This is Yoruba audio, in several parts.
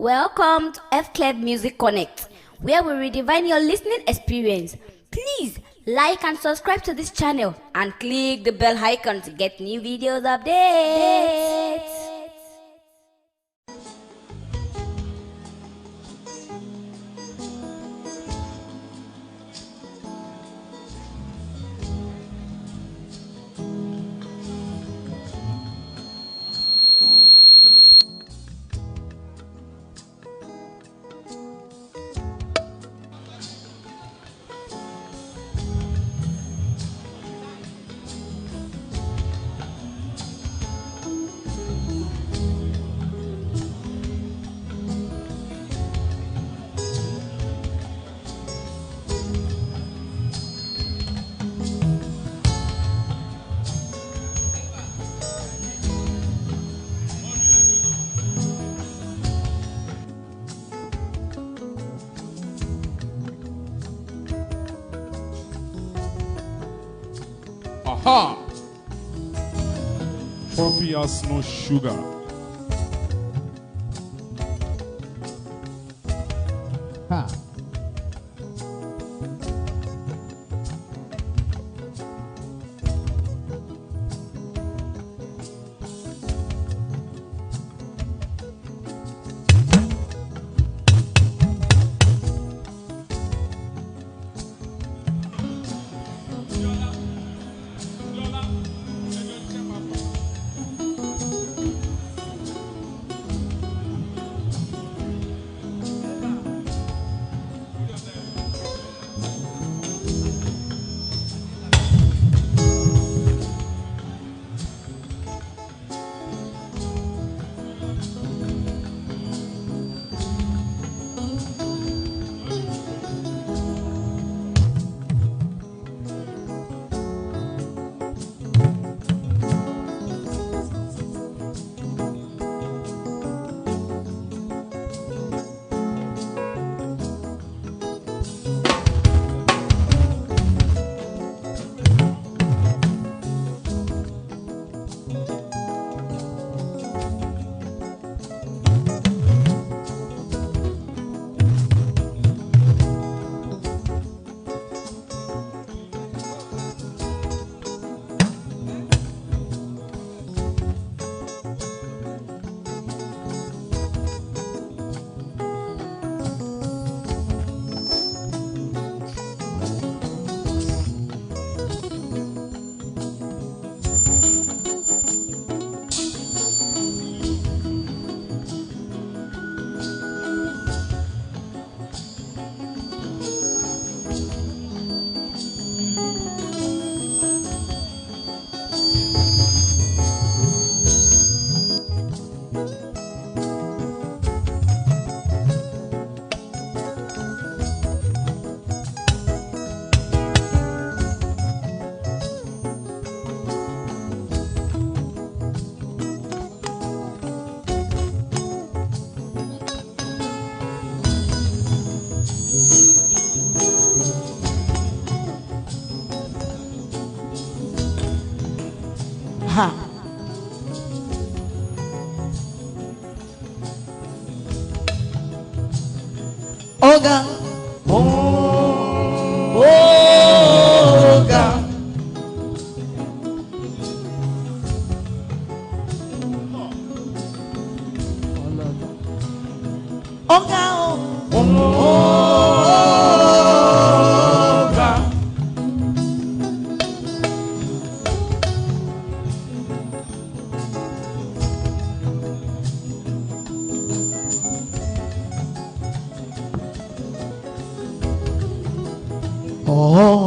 Welcome to F Club Music Connect, where we redefine your listening experience. Please like and subscribe to this channel and click the bell icon to get new videos updates. Aha! Coffee has no sugar. Ha. Ha. Oga. Oga. Oga. Oga. Oga.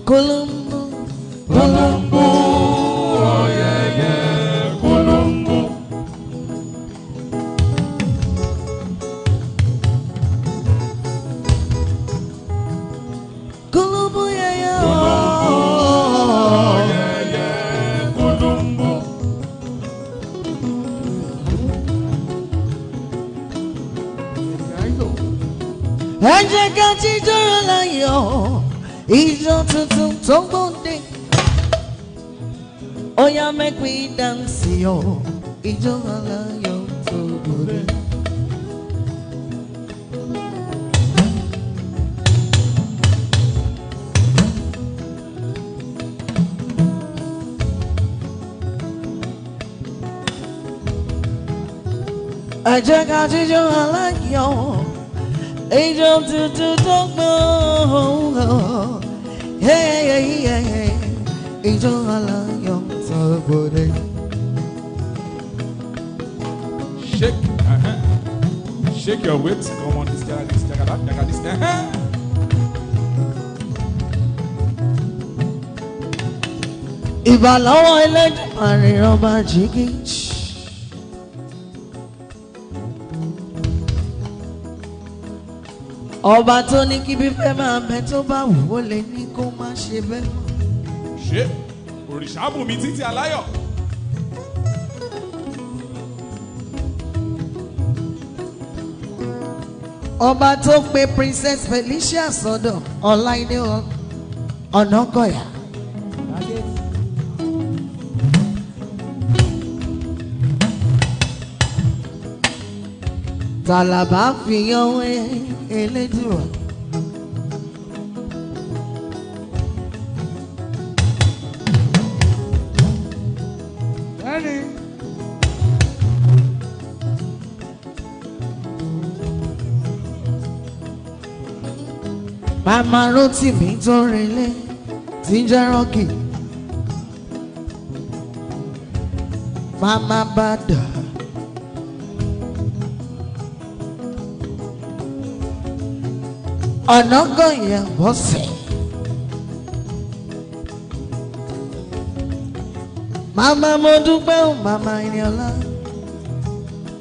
Colombo, Colombo, oh yeah, yeah, Colombo. Colombo, yeah, yeah, Colombo, oh yeah, yeah, Colombo. Hey, jẹ́ ká jíjó láyọ̀ ijó tuntun tó gbòde. Oya make we dance yo ijó láyọ̀ tó gbòde. Ẹ jẹ́ ká jíjó láyọ̀ ijó tuntun tó gbòde. Ijó láyọ̀ tó gbòde. Shake, shake your weight. Come on, this guy, this guy, that guy, this guy. Ìbàlọ́wọ́ Ẹlẹ́dùmarè ọba jígí. Ọba tó ní kí bíbẹ́ máa bẹ tó bá wù ó lè ní kó má ṣe bẹ́ẹ̀ mọ́. Ṣé òrìṣà bùnmi títí aláyọ̀? Ọba tó pe Princess Felicia sọ́dọ̀ Ọláìdé Ọ̀nàkọ̀yà. Tàlàbà fi yan Elédùà. Màmá Rótìmí tó relé tí ń jẹ́ Rọ́kì. Màmá Bàdà. Ọ̀nàkọ̀yà Bọ́sẹ̀. Màmá mo dúpẹ́ o, màmá Ìníọlá.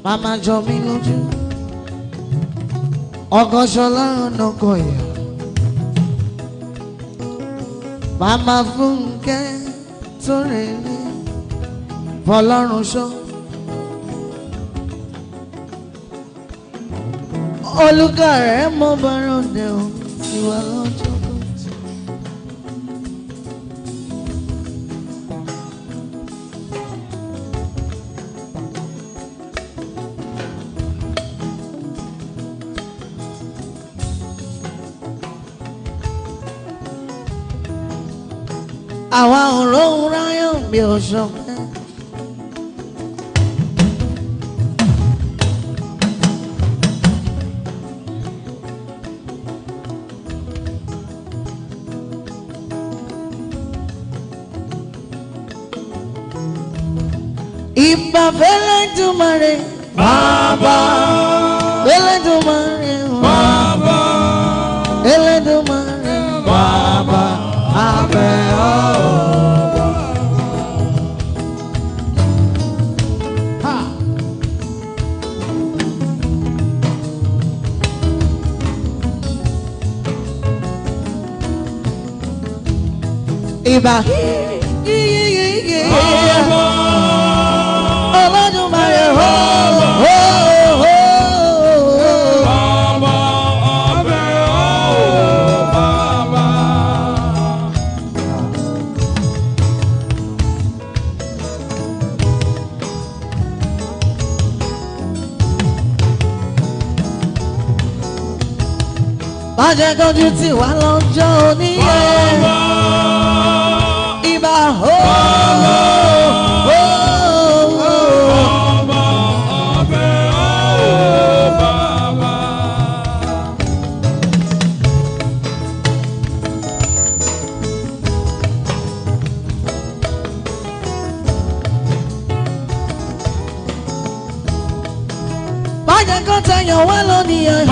Màmá jọ mí lójú. Ọ̀gọ́ṣọlá Ọ̀nàkọ̀yà. Màmá Fúnkẹ́ tó relé Fọlọ́runṣọ́. Olùkọ́ rẹ̀ mọ́ bọ́rọ̀ dẹ̀ o, ìwà lọ́jọ́ kan. Àwa ọ̀rọ̀ ń ráyọ̀ bí ọ̀ṣọ́pẹ́. Ìbà f'Ẹlẹ́dùmarè Bàbá, Ẹlẹ́dùmarè Bàbá, Ẹlẹ́dùmarè Bàbá, abẹ́ ọ́. Ìbà Olódùmarè Bàbá, abẹ́ ọ́, bàbá. má jẹ́ kójú tì wá lọ́jọ́ oníyẹn. Ìbà má jẹ́ kó tẹ̀yàn wá lónìyẹn.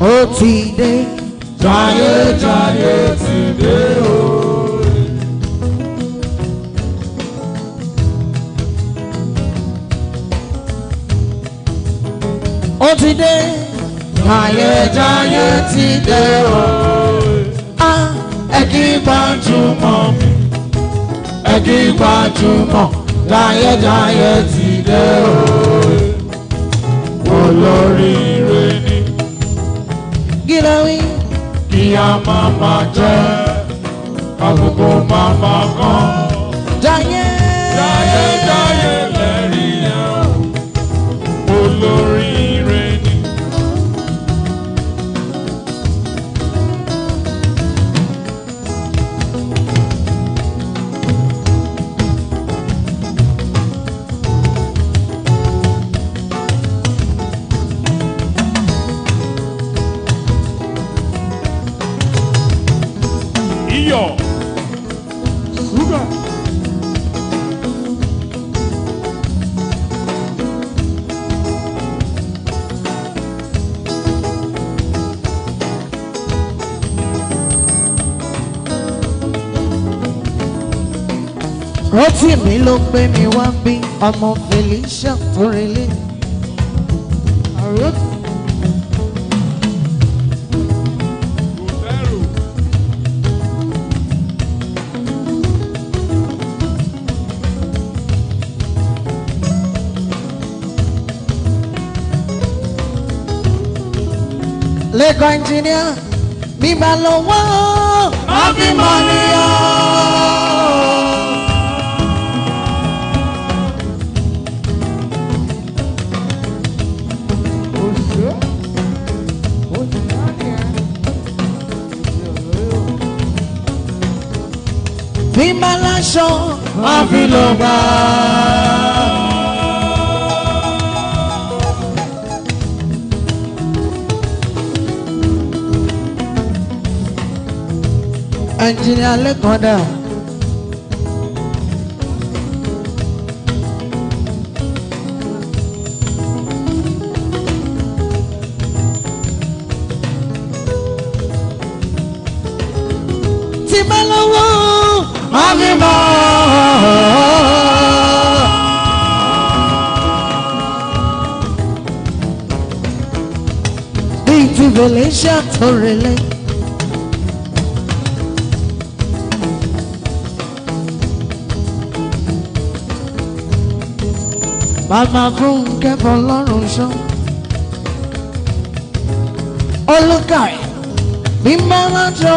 Ó ti dé, jayé jayé ti dé o. Ó ti dé, jayé jayé ti dé o. Ẹ kí gbajúmọ̀ mi. jẹ́ kí gbajúmọ̀ láyéjáyé ti dé o. Olóríire ni Gíláwí kí a máa máa jẹ́ àkókò máa máa kàn. Jayé Jáyéjáyé lẹ́rìí yẹn o. Olóríire ni. Iyọ̀. Ṣúgà. Rótìmí ló gbé mi wá bí ọmọ Felicia tó relé. Rosero. Lẹ́kọ̀ọ́ ẹnjìníà bíbá lọ wá Happy money o. bíbá láṣọ Happy ló gbà. ẹnjìníà lẹ́kọ̀ọ́ dà. Tí bá lọ́wọ́ Happy bíi ti Felicia tó relé. Màmá fún kẹ́fọ́ lọ́rùn ṣọ́. Olùkàrẹ̀ bí máa jọ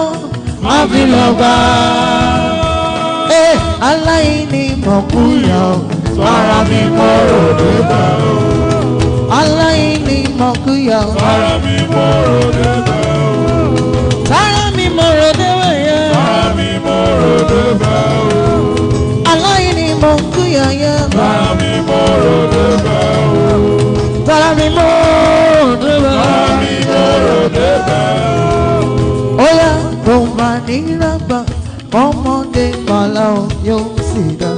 Happy ló gbà. aláìní mọ̀kúyà o. Fara mi mọ́rò débẹ̀ o. aláìní mọ̀kúyà o. Fara mi mọ́rò débẹ̀ o. Sára mi mọ̀rọ̀ déwẹ̀ yẹ. Fara mi mọ́rò débẹ̀ o. aláìní mọ̀kúyà yẹ. Fara mi mọ́rò débẹ̀ o. Sára mi mọ̀rọ̀ déwẹ̀. Fara mi mọ́rò débẹ̀ o. Ó yá tó bá nílágbà ọmọdé kọ́lá o yóò sì dá.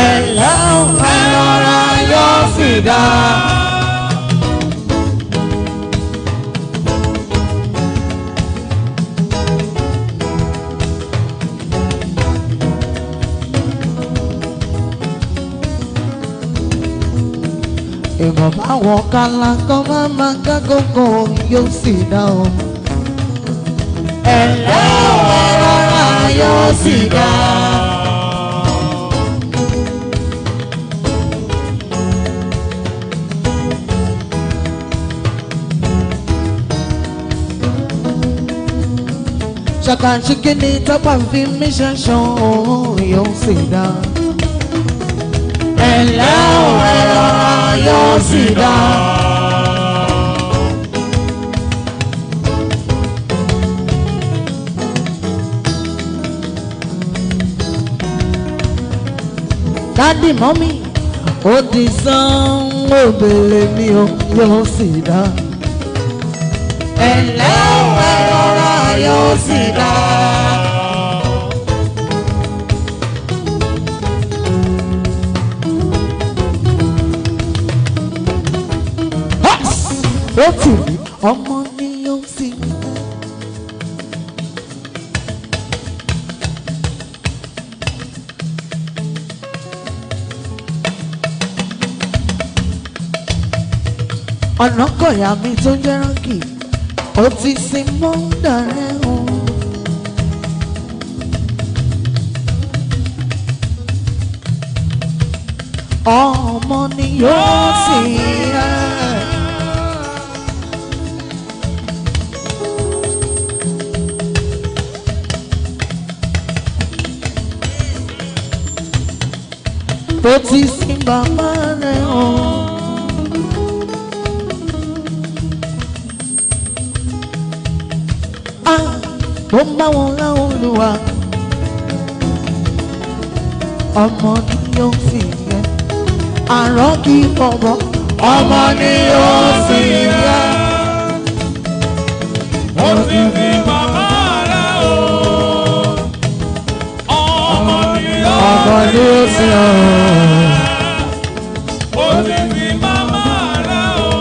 Ẹ̀lẹ́ o ẹ̀rọra yóò sì dá. Ìmọ̀ báwọn kálá kan máa ká gógó yóò sì dá o. Ẹ̀lẹ́ o ẹ̀rọra yóò sì dá. Ṣàkàṣìkìní tọ́pà fi mí ṣẹ̀ṣọ́ yóò sì dá. Ẹ̀lẹ́ o ẹ̀rọra yóò sì dá. Dádì mọ́mí ó ti sán òbèlè mi o yóò sì dá. Ẹ̀lẹ́ o ẹ̀rọra yóò sì dá. Ó tì mí ọmọ ni yóò sì dá. Ọ̀nà kọ̀yà mi tó jẹ́ ránkì ó ti sin mọ́ dàrẹ́ o. ọmọ ni yóò sìn ẹ́. tó ti sin bàbá rẹ̀ hàn. tó ń bá wọn láwọn olùwà ọmọ ni yóò sì yẹ àrọ́ kí bọ̀bọ̀ ọmọ ni yóò sì yẹ. ó ti fi bàbá rẹ̀ o. ọmọ ni yóò sì yẹ. ó ti fi bàbá rẹ̀ o.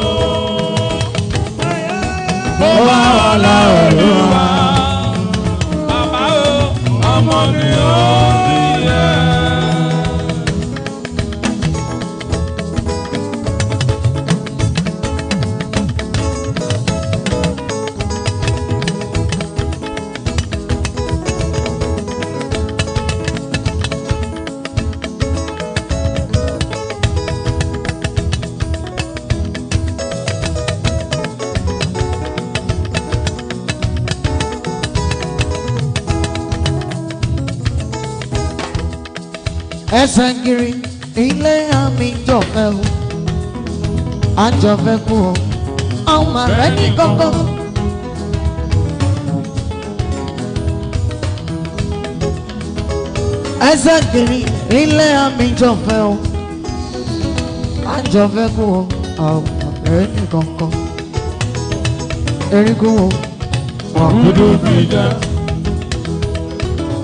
ó bá wọn láwọn olùwà. Bàbá o, ọmọ ni ó bí yẹ. ẹsẹ̀ kiri ilé àmì jọ̀fẹ́ o àjọfẹ́ kú o àwọn àrẹ́ ní kọ́kọ́. ẹsẹ̀ kiri ilé àmì jọ̀fẹ́ o àjọfẹ́ kú o àwọn àrẹ́ ní kọ́kọ́. erin kú o Ọ̀kúdú fi jẹ́,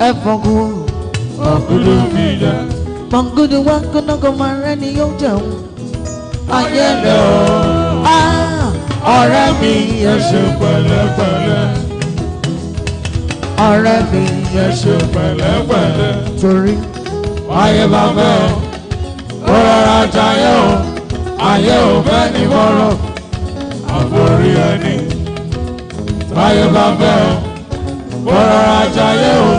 ẹ̀fọ́ kú o ọ̀kúdú fi jẹ́. Mangudu wa kọ́nọ́kọ́ máa rẹ́ ni yóò jẹun. Ayé lọ, ọ̀rẹ́ mi Ẹ ṣe pẹ̀lẹ́pẹ̀lẹ́, ọ̀rẹ́ mi ẹ ṣe pẹ̀lẹ́pẹ̀lẹ́. torí Ayé bá fẹ́ o, ó rọra jayé o. Ayé ò fẹ́ ní bọ́rọ̀, àforí ẹni. Ayé bá fẹ́ o, ó rọra jayé o.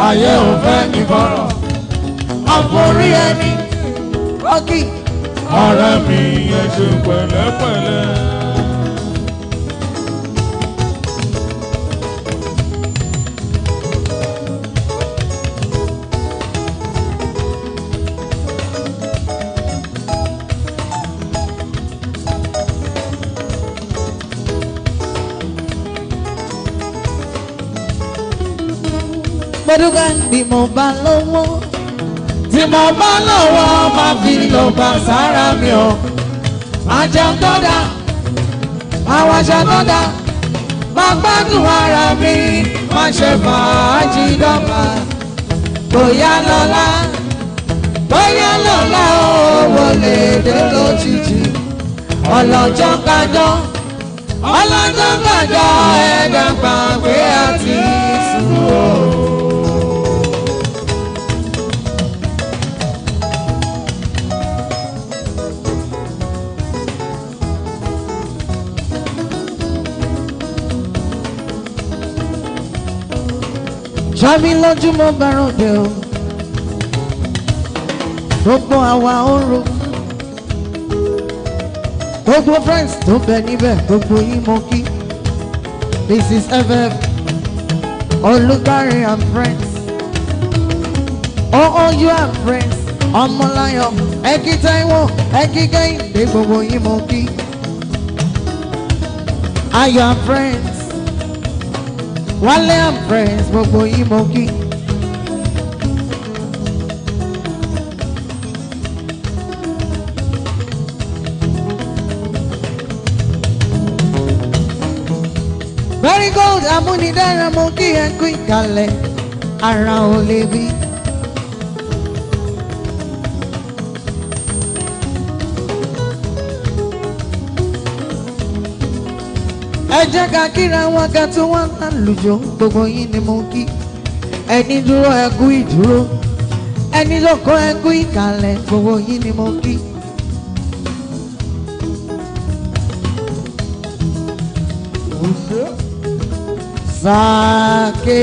Ayé ò fẹ́ ní bọ́rọ̀, àforí ẹni rọ́gì. ọ̀rẹ́ mi ẹ ṣe pẹ̀lẹ́pẹ̀lẹ́. Gbẹdúgà bí mo bá lówó, tí mo bá lówó máa fi lò bá sára mi o. Máa jẹun tó dá, máa wáṣọ tó dá, máa gbádùn ara mi, máa ṣe fàájì dọ́gba. Bóyá lọ́la, owó lè dé lójijì. Ọlọ́jọ́ kájọ́, ẹ̀dá gbàgbé àti sùn o. Ṣámi lójúmọ́ bẹ̀rù dé o, gbogbo àwa oró, gbogbo friends tó bẹ níbẹ̀, gbogbo yín mo kí. This is FF Olùkárí and friends. Oh, you and friends. Ọmọláyọ̀, Ẹ̀kí Táíwò, Ẹ̀kí Kẹ́hìndé, gbogbo yín mo kí. Ayọ̀ and friends. Wálé and friends, gbogbo yín mo kí. Very good, amúnidára mo kí ẹ kú ìkàlẹ̀, ara ò lè bí. Ẹ jẹ́ ká kíra wọn ká tó wọ́n lálùjọ, gbogbo yín ni mo kí. Ẹni dúró ẹ kú ìdúró, ẹni lóko ẹ kú ìkàlẹ̀, gbogbo yín ni mo kí. Sake.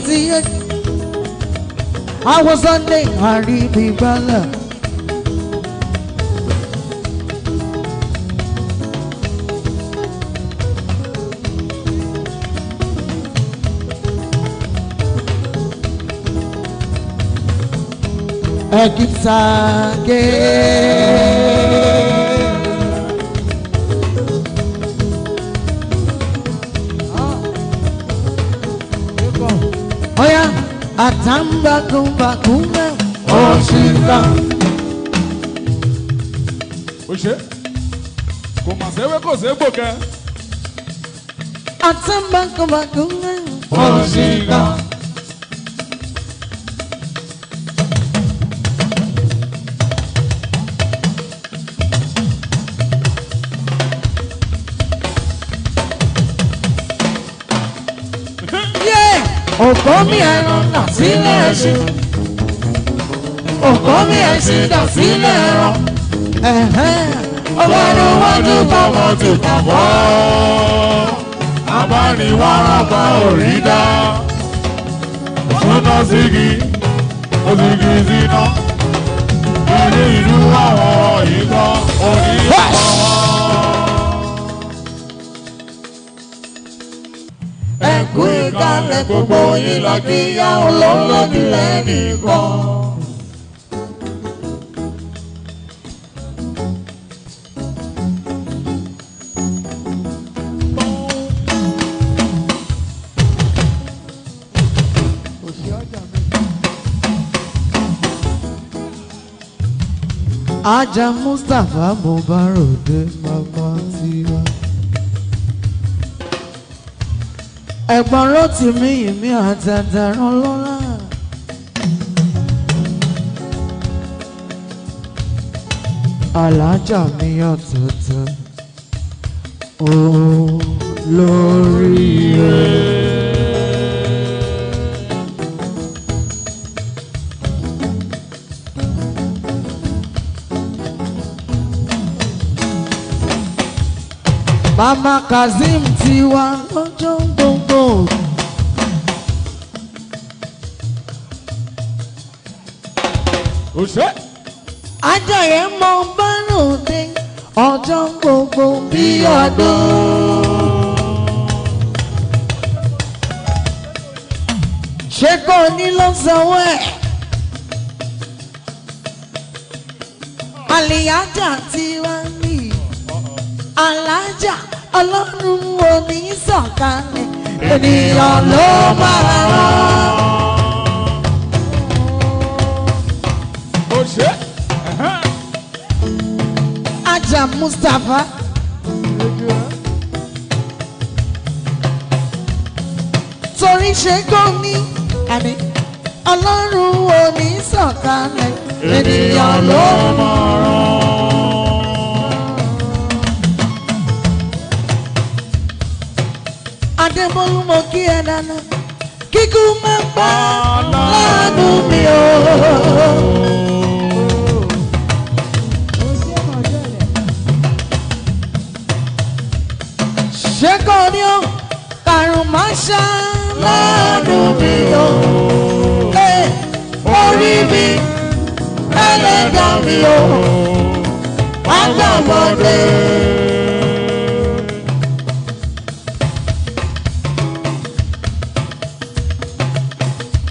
ti yẹ. Àwọn Sunday àríbígbálẹ̀. Ẹ̀kìtàgé. Ọ̀yá àtàǹbàkùnbàkùnbà ọ̀ṣìkà. Ó ṣe kò mà séwé kò ségbò kẹ. Àtàǹbàkùnbàkùnbà ọ̀ṣìkà. Òkò mi ẹran dà sílẹ̀ ẹṣin. Òkò mi ẹṣin dà sílẹ̀ ẹran. Ọlọ́run wájú bọ́mọ ti kàbọ́. Abániwárọ̀bá orí dá. Súná sígi, òsìgì síná. Ilé ìlú àwọn ìgbọ́ òní ìpọ̀ wọn. Ẹ̀kú ìkàlẹ̀ gbogbo yín lọ kí ìyá olólùdí lẹ́nìkan. Ajá Mustapha mo bá ròde bàbá tiwa. Ẹ̀gbọ́n Rótìmí ìmí àtàtàrán lọ́la. Alájà mi àtàtà olóríire. Mama Kazeem ti wá lọ́jọ́ gbogbo. Ó ṣe. Ajayi mọ báròdé ọjọ́ gbogbo bí ọdún. Ṣé kò ní ló sanwó ẹ̀? Àlìyájà ti wá ní. Alájà Ọlọ́run ò ní sọ̀kalẹ̀, ènìyàn ló máa rán. Ó ṣe. Ajá Mustapha. Torí ṣe kò ní àní Ọlọ́run ò ní sọ̀kalẹ̀, ènìyàn ló máa rán. Adébólú mo kí ẹ dáná, kíkú máa pa láàánú mi o. Ṣé kò ní o, kàrùn máa ṣá láàánú mi o. Orí mi, ẹlẹ́dàá mi o, agbábọ́dé.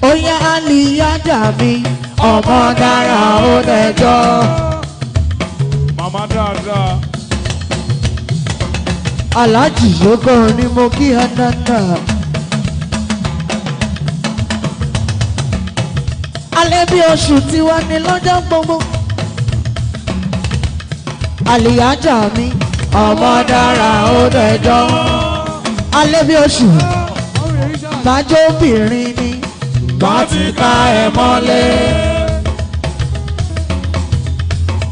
Oya Aliyada mi, ọmọ dára ó dẹjọ́. Màmá dáadáa. Aláàjì Yókò ni mo kí ẹ dáadáa. Alẹ́ bí oṣù tiwa ni lọ́jọ́ gbogbo. Aliyada mi, ọmọ dára ó dẹjọ́. Alẹ́ bí oṣù, bájọ́ obìnrin ni. Bá ti ká ẹ mọ́lé.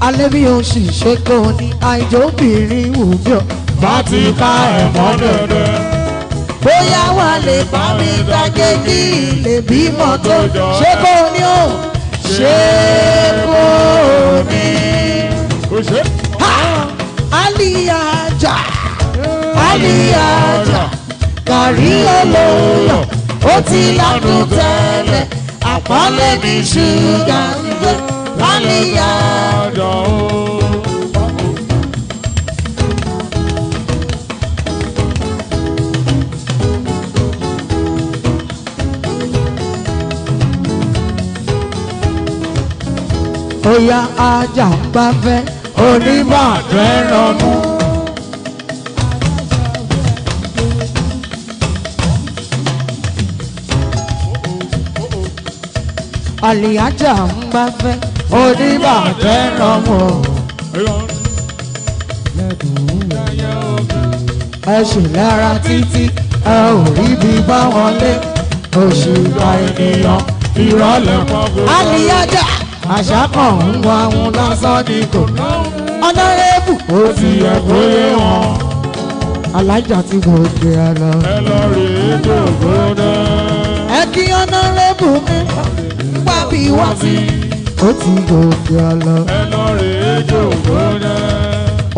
Alẹ́ bí oṣù ṣe kò ní àìjóbìnrin wù mí o. Bá ti ká ẹ mọ́ dẹ̀dẹ̀. Bóyá wà lè bá mi dáké kí lè bímọ tó jọ. Ṣé kò ní o? Ṣé kò ní? Ó ṣe. Aliyada, Aliyada, kàrí olóyọ̀, ó ti ládùn tẹ́lẹ̀ àpọ́nlé ní ṣúgà ń gbé lálẹ́yà. Oya ajá ń gbafẹ́ oníbàtẹ́ rọmú. Àlìyájà ń gbafẹ́ oníbàtẹ́ rọmú. Ẹ ṣì lára títí ẹ ò rí bí bá wọn lé òṣùpá ènìyàn ìrọ̀lẹ́ pọ̀gbọ́. Àlìyájà àṣà kan ń wá wọn lásán ní kò ọ̀nàrẹ́bù ó ti yẹ kó yé wọn. Alájà tí mo gbé ẹ lọ. Ẹ lọ rí ìjòkó náà. Ẹ kí ọ̀nàrẹ́bù mi wá bí wá sí. Ó ti gòkè ẹ lọ. Ẹ lọ rí ìjòkó náà.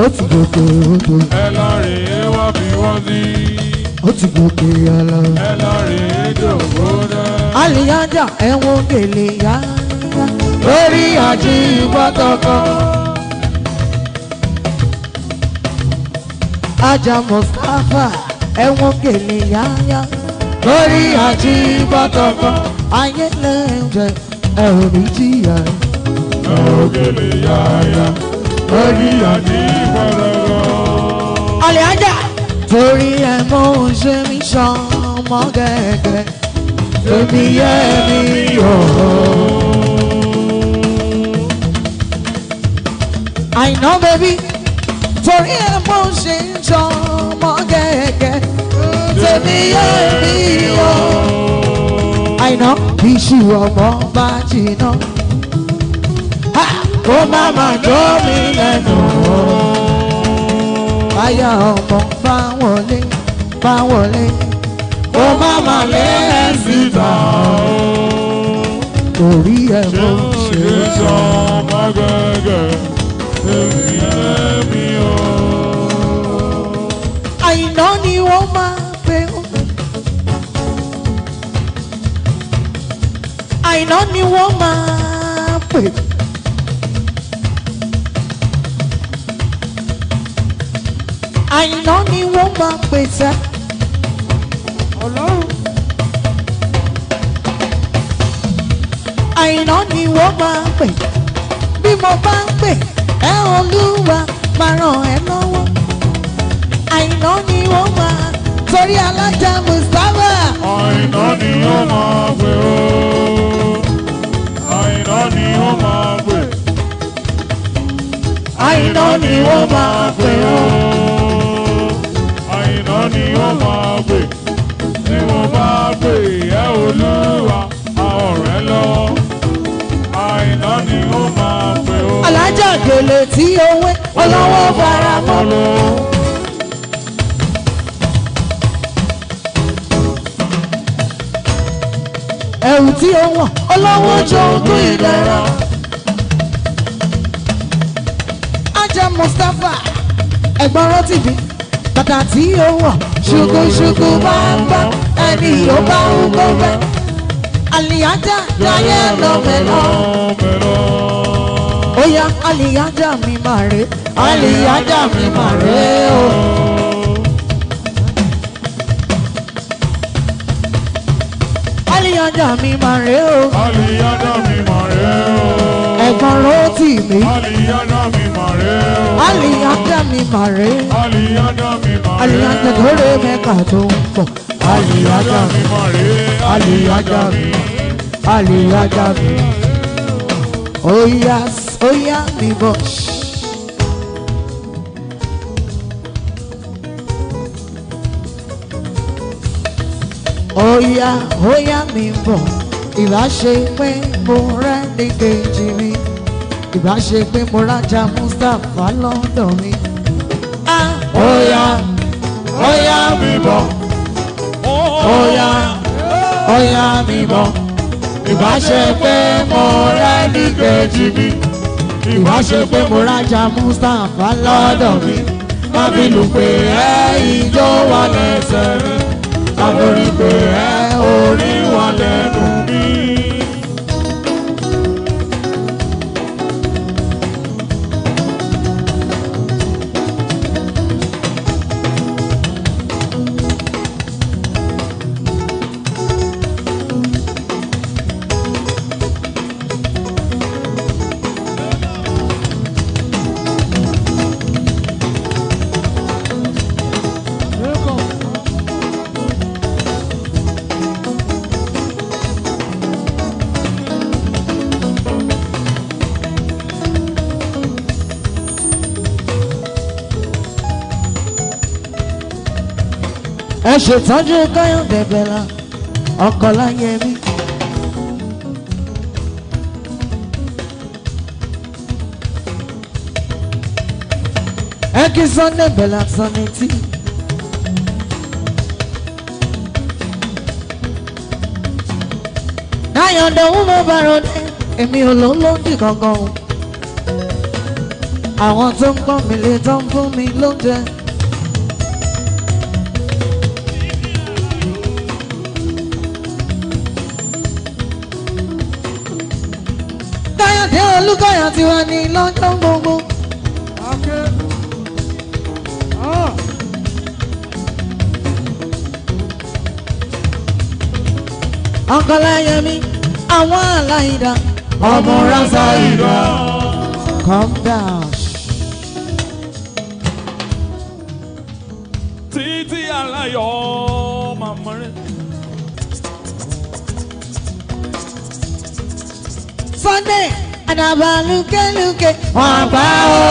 Ó ti gòkè odò. Ẹ lọ rí wá bí wá sí. Ó ti gòkè ẹ lọ. Ẹ lọ rí ìjòkó náà. Àlìyájà ẹ̀wọ̀n gèlè yá. Lórí àjíbọ́tọ̀kọ́. Ajá Mustapha ẹ̀wọ̀n gèlè yáyá. Lórí àjíbọ́tọ̀kọ́. Ayé lẹ́jẹ̀ ẹ̀ ò ní jìyà. Ẹ ò gèlè yáyá. Lórí àjíbọ́tọ̀kọ́. Àlìyájà torí ẹ̀ mọ́ ṣe mí ṣan ọmọ gẹ́gẹ́. Èmi yẹ mi yọ̀. I know baby, torí ẹ̀ mo ṣe ń jọ ọmọ gẹ́gẹ́, tèmi yé mi o. I know iṣu ọmọ bá jìnnà, kó má má jó mi lẹ́nu. Báyà ọmọ bá wọlé, kó má má lé síta. Torí ẹ̀ mo ṣe ń jọ ọmọ gẹ́gẹ́. Àìná ni wọ́n máa pè ó. Àìná ni wọ́n máa pè. Àìná ni wọ́n máa pè sẹ́. Ọlọ́run. Àìná ni wọ́n máa pè. Bí mo bá ń pè ẹ Olúwa máa ràn ẹ́ lọ́wọ́. Àìná ni wọ́n máa torí Alájà Mustapha. Àìná ni ó máa pè ó. Àìná ni ó máa pè. Àìná ni wọ́n máa pè ó. Àìná ni ó máa pè. Tí mo bá pè ẹ́ Olúwa a ọ̀rẹ́ lọ. Àìná ni ó máa pè ó. Alájà gèlè tí owó ọlọ́wọ́ fara mọ́ lọ. Ẹ̀rù tí ó wọ̀n ọlọ́wọ́ jogún ìdẹ̀ra. Ajá Mustapha ẹ̀gbọ́n Rótìbí bàtà tí ó wọ̀n ṣùkúṣùkú bá ń bá ẹni yóò bá ń kó bẹ́. Àlìyájà láyé lọ́mẹ́lọ́. Oya Àlìyájà mi máa rè, Àlìyájà mi máa rè o. Àlìyájà mi máa rè o. Àlìyájà mi máa rè o. Ẹ̀gbọ́n Rótìbí. Àlìyájà mi máa rè o. Àlìyájà mi máa rè. Àlìyájà mi máa rè o. Àlìyájà tó rè Mẹ́kà tó ń bọ̀. Àlìyájà mi máa rè. Àlìyájà mi. Àlìyájà mi. Oya oya mi bọ̀. Oya oya mi bọ̀. Ìbá ṣe pé mo rẹ́ ní kejì mi. Ìbá ṣe pé mo rájà Mustapha lọ́dọ̀ mi. Oya oya mi bọ̀. Oya oya mi bọ̀. Ìbá ṣe pé mo rẹ́ ní kejì mi. Ìbá ṣe pé mo rájà Mustapha lọ́dọ̀ mi. Má fi lù pé ẹ ìjọ wà lẹ́sẹ̀ mi. Àforí pé ẹ orí wà lẹ́nu mi. Ẹ ṣètọ́jú Káyọ̀dé Bẹ́lá ọkọ láyé mi. Ẹ kí Sunday Bẹ́lá Sunday tí. Káyọ̀dé ń mọ bàrọ̀dé èmi ò ló lóńdì kankan o. Àwọn tó ń pọ́n mi lé tó ń fún mi lóúnjẹ. Káyọ̀dé Olúkáyọ̀ ti wà ní lọ́jọ́ gbogbo. Ọkọláyẹmí àwọn aláìdá Ọmọ Rásáìdá. calm down. Títí aláyọ̀ màmá rẹ̀. Sunday àdàbà lùkẹ́lùkẹ́ wọ́n bá o.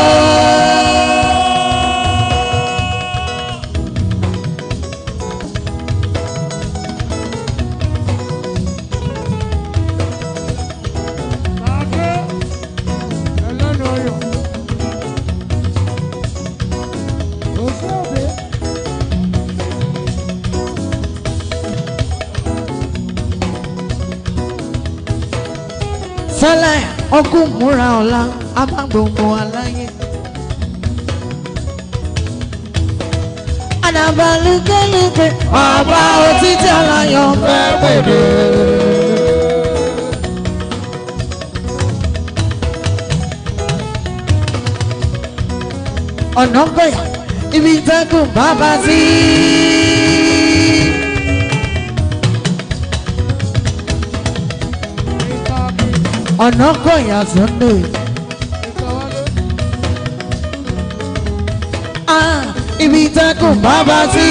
Sẹ́lẹ̀ ọkùn múra ọ̀la abágbogbo aláyé. Àdàbà lùkẹ́lùkẹ́ ọba òtítí aláyọ̀ fẹ́ pèdè. Ọ̀nà gbẹ̀yà ibi ìtẹ́kùn bàbá sí. Ọ̀nà gbẹ̀yà Sunday. Ibi ìtẹ́kùn bàbá sí.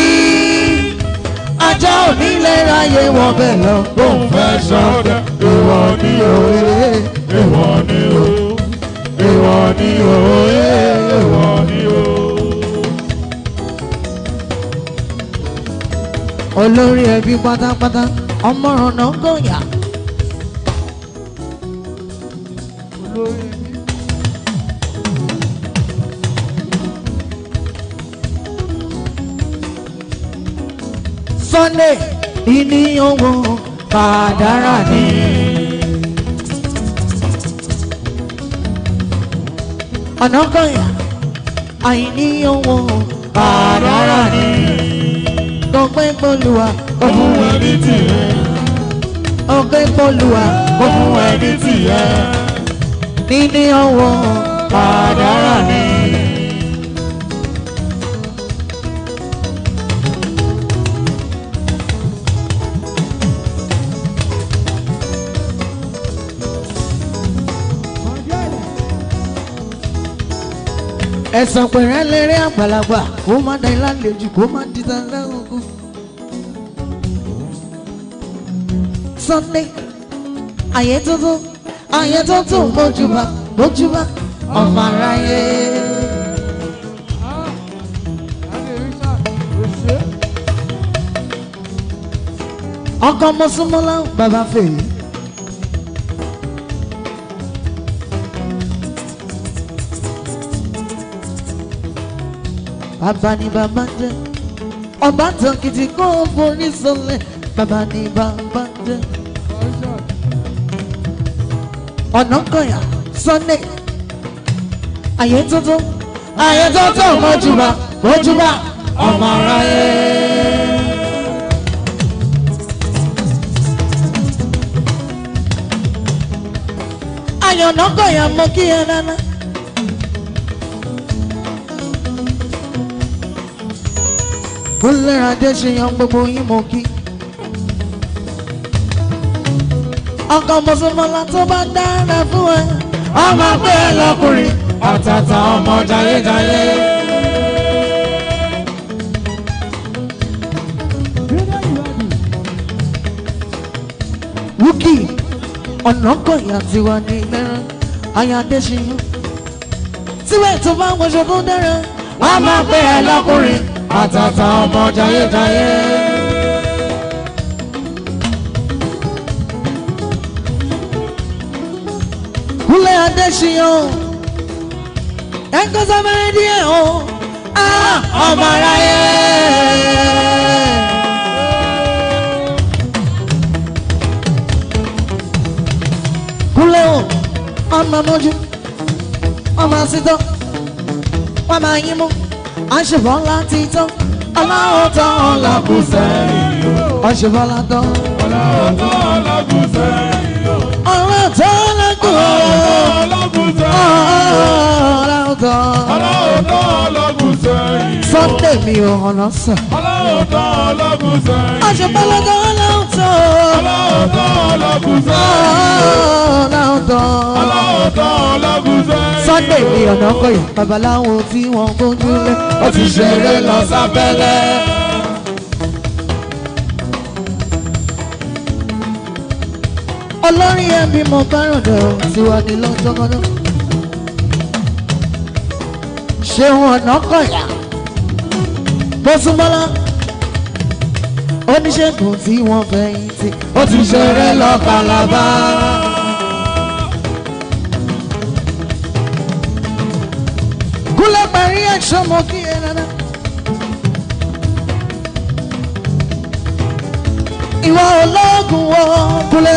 Ajá òní lè ráyè wọ bẹ́ẹ̀ lọ. Bó ń fẹ́ sọ́dẹ̀, ìwọ ni o, ìwọ ni o, ìwọ ni o, ìwọ ni o. Olórí ẹbí pátápátá ọmọràn náà gòyà. Sunday ìní owó kádàrá ni. Ọ̀nà gòyà àìní owó kádàrá ni. Ọgbẹ́ Pọ́lùwà Ó fún ẹni tìrẹ, ọgbẹ́ Pọ́lùwà ó fún ẹni tìrẹ. níní owó kádàrá ni. Ẹ̀sán pẹ̀rẹ́ léré àgbàlagbà kó má dá ilá lèjù kó má dìtà lẹ́hùnkú. Sunday ayé tuntun mójúbà ọmọ aráyé. Ọkọ mọ́súnmọ́lá bàbá fèrè. Bàbá ni bàbá jẹ́ ọba tán kìtì kó forí sọlẹ̀. Bàbá ni bàbá jẹ́ ọ̀nà kọ̀yà Sunday ayé tuntun mójúbà ọmọ aráyé. Ayọ̀nà kọ̀yà mọ kí ẹ dáná. Kúnlé Adéṣeyàn gbogbo yín mọ kí. Ọkọ̀ Mọ̀sánmọ́lá tó bá dára fún ẹ. Ọmọ pé ẹ lọkùnrin àtàtà ọmọ jayéjayé. Wúkì ọ̀nà kọ̀yà tiwa ní lẹ́rán Ayọ̀ Adéṣeyàn. Tíwẹ̀ tó bá wọṣọ tó dára. Ọmọ pé ẹ lọkùnrin àtàtà ọmọ jayéjayé. Kúnlé Adéṣeyàn ẹ̀kọ́ sábẹ́rẹ́ díẹ̀ o ọmọ aráyé. Kúnlé o ọmọ mójú ọmọ sítọ́ wọ́n máa yín mú àṣebọ́ láti tán ọlọ́run tán ọlọ́kùsẹ́ àṣebọ́lá tán ọlọ́run tó ọlọ́gùsẹ́ ọlọ́run tán ọlọ́kùsẹ́ ọlọ́run tán Sunday mi ò hànà sàn ọlọ́run tó ọlọ́gùsẹ́ àṣebọ́lá tán ọlọ́run tán ọlọ́run tó ọlọ́gùsẹ́ ọlọ́run tán Sunday mi ọ̀nà kọ̀yà babaláwo tí wọ́n gbójú lé ó ti ṣeré lọ sábẹ́lẹ̀. Olórin ẹbí mo fẹ́ràn dẹ̀ ọ́ tiwa ní lọ́jọ́gọ́dọ́. Ṣéun ọ̀nà kọ̀yà Bọ́súnmọ́lá oníṣègùn tí wọ́n fẹ̀yìntì ó ti ṣeré lọ Kàlàbá. Kúnlé parí ẹ̀ṣọ́ mọ́ kí ẹ nana. Ìwọ ológun wo Kúnlé.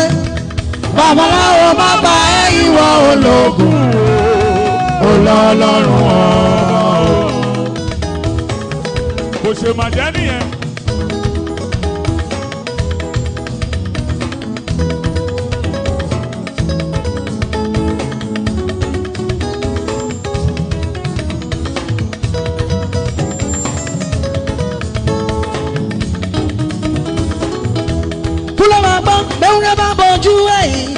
Babaláwo má bá ẹ ìwọ ológun. Olọ́lọ́run ọ̀rọ̀. kò ṣe máa jẹ́ nìyẹn. Kúnlé máa gbọ́ bẹ́ẹ̀ bá bọ́jú ẹ̀yìn.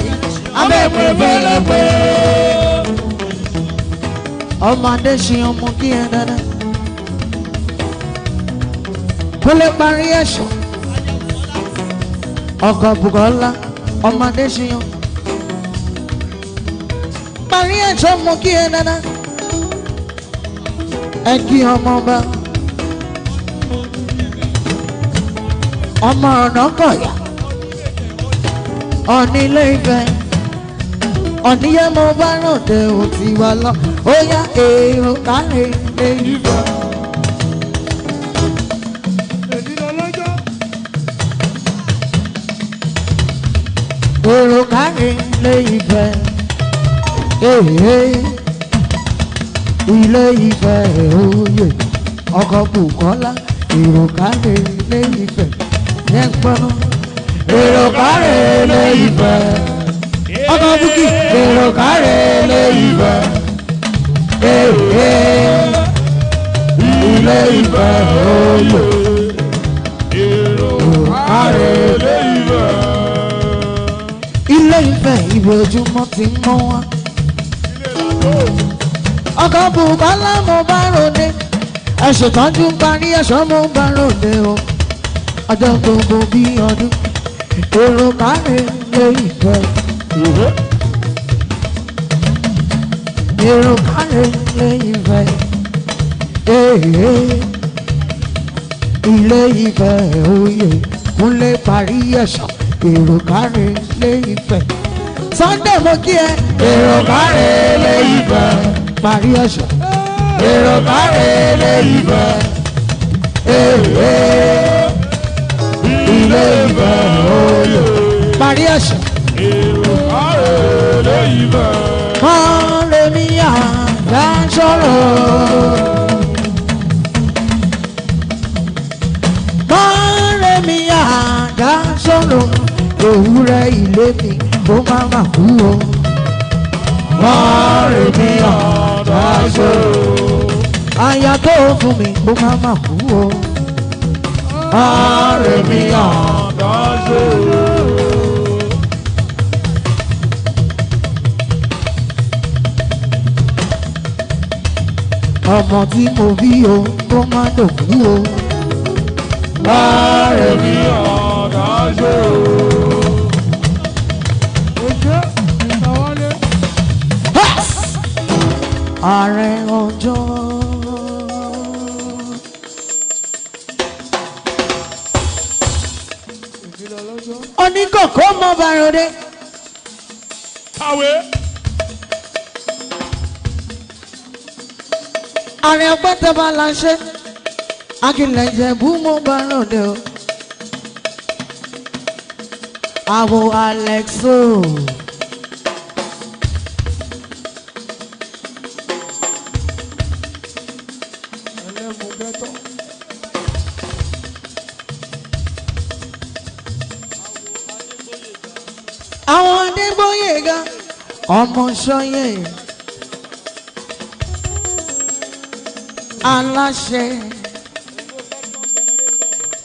Abẹ́pẹ́ fẹ́lẹ́pẹ́. Ọmọ Adéṣeyàn mú kí ẹ dáadáa. Kúnlé parí ẹ̀ṣọ́. Ọkọ̀ Bùkọ́lá ọmọ Adéṣeyàn. Parí ẹ̀ṣọ́ mú kí ẹ dáadáa. Ẹ kí ọmọ ọba. Ọmọ ọ̀nà kọ̀yà. Ọ̀ní Ilé Ifẹ̀. Ọ̀níyẹ́ mo bá ròde ò ti wà lọ. Ó yá èrò káre Ilé Ifẹ̀. Èrò káre Ilé Ifẹ̀. Ilé Ifẹ̀ òye. Ọkọ̀ Bùkọ́lá. Èrò káre Ilé Ifẹ̀. Yẹn gbọ́n. Èrò káre Ilé Ifẹ̀. Ọkọ̀ Bùkí. Èrò káre Ilé Ifẹ̀. Ilé Ifẹ̀ òye. èrò káre Ilé Ifẹ̀. Ilé Ifẹ̀ ìwé ojúmọ́ ti ń mọ́ wá. Ọkọ̀ Bùkọ́lá mo bá ròde. Ẹ ṣètọ́jú parí ẹ̀ṣọ́ mo bá ròde o. Ọjọ́ gbogbo bí ọdún. Èrò káre Ilé Ifẹ̀. Èrò káre Ilé Ifẹ̀. Ilé Ifẹ̀ òye. Kúnlé parí ẹ̀ṣọ́. Èrò káre Ilé Ifẹ̀. Sunday mo kí ẹ. Èrò káre Ilé Ifẹ̀. Parí ẹ̀ṣọ́. Èrò káre Ilé Ifẹ̀. Ilé Ifẹ̀ òye. Parí ẹ̀ṣọ́. èrò káre Ilé Ifẹ̀. Ọ̀rẹ́ mi àgbà sọ̀rọ̀. Ọ̀rẹ́ mi àgbà sọ̀rọ̀. Òwúrẹ́ ilé mi kó má má kú o. máa rè mí àdáṣe. Aya tó fún mi kó má má kú o. Máa rè mí àdáṣe. Ọmọ tí mo bí o kó má dòkú o. Máa rè mí àdáṣe. Ààrẹ ọjọ́. Oníkòkó mọ bàròdé. Kàwé. Ààrẹ ọgbẹ́ tẹ́ bá la ṣe. Akílẹ̀ Ìjẹ̀bú mọ bàròdé o. Àwọ̀ Alexo. Àwọn Adébóyèga ọmọ Ṣọ́yè aláṣẹ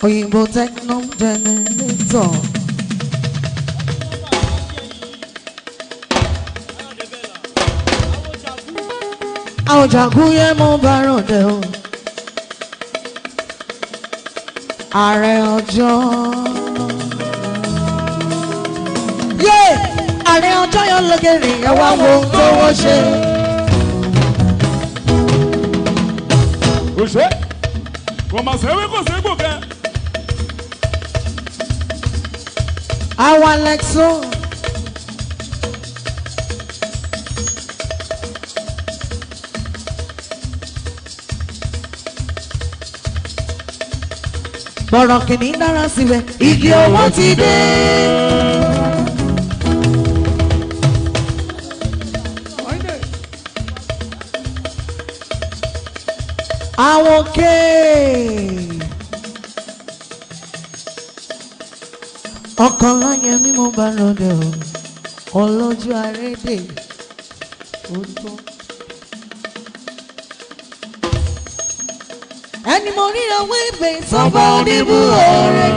òyìnbó techno generator. Àwọn jàgúyẹ́ mú bàròdé o. Ààrẹ ọjọ́. Ààrẹ ọjọ́ yọ lókèrè ẹ wá wo tó wọ́n ṣe. Òṣè kò mà sẹ́wé kò sí gbòkẹ́. Àwọn Alexo. Bọ̀rọ̀ kìíní dára síbẹ̀ igi owó ti dé. Àwọn òkè ọkàn láyé mímú bá lóde o ọlọ́jú àrédè ó tó. Ẹni mo rí ọwọ́ ìbè sọ́ba oníbú ọ̀rẹ́.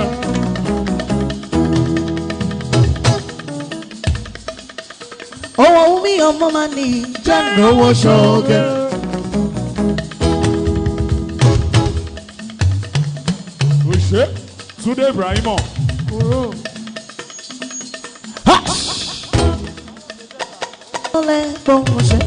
Owó mi ọmọ máa ní jẹ́ lówó ṣọ́gẹ́. Òṣè Túndé Ibrahimo. Olè bọ́mọ̀ ṣe.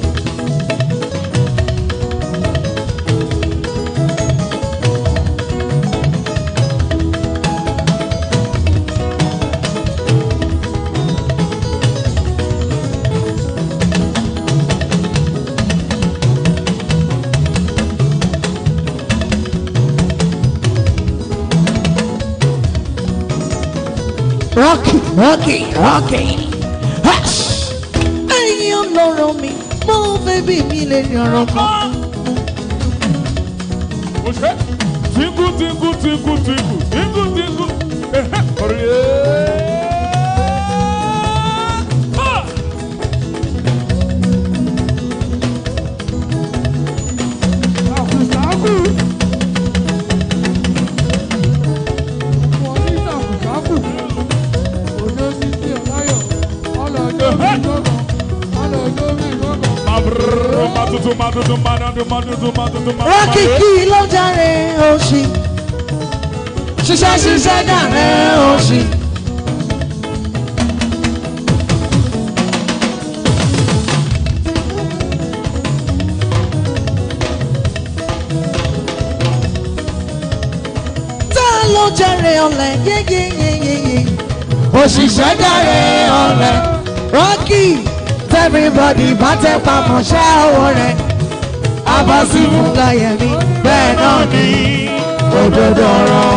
Rocky. Ẹyin ọlọ́rọ̀ mi, mo bẹ́bí mi lè ní ọ̀rọ̀ kan. Òṣè tíngú. Rocky kí ló jàre òṣì. Ṣiṣẹ́ jàre òṣì. Tá ló jàre ọ̀lẹ yéyéyéyé. Òṣìṣẹ́ jàre ọ̀lẹ. Rocky everybody bá tẹ pamọ́ ṣẹ́ ọwọ́ rẹ̀. Abasimu Láyẹ̀mí bẹ́ẹ̀ náà ni òdodo ọ̀rọ̀.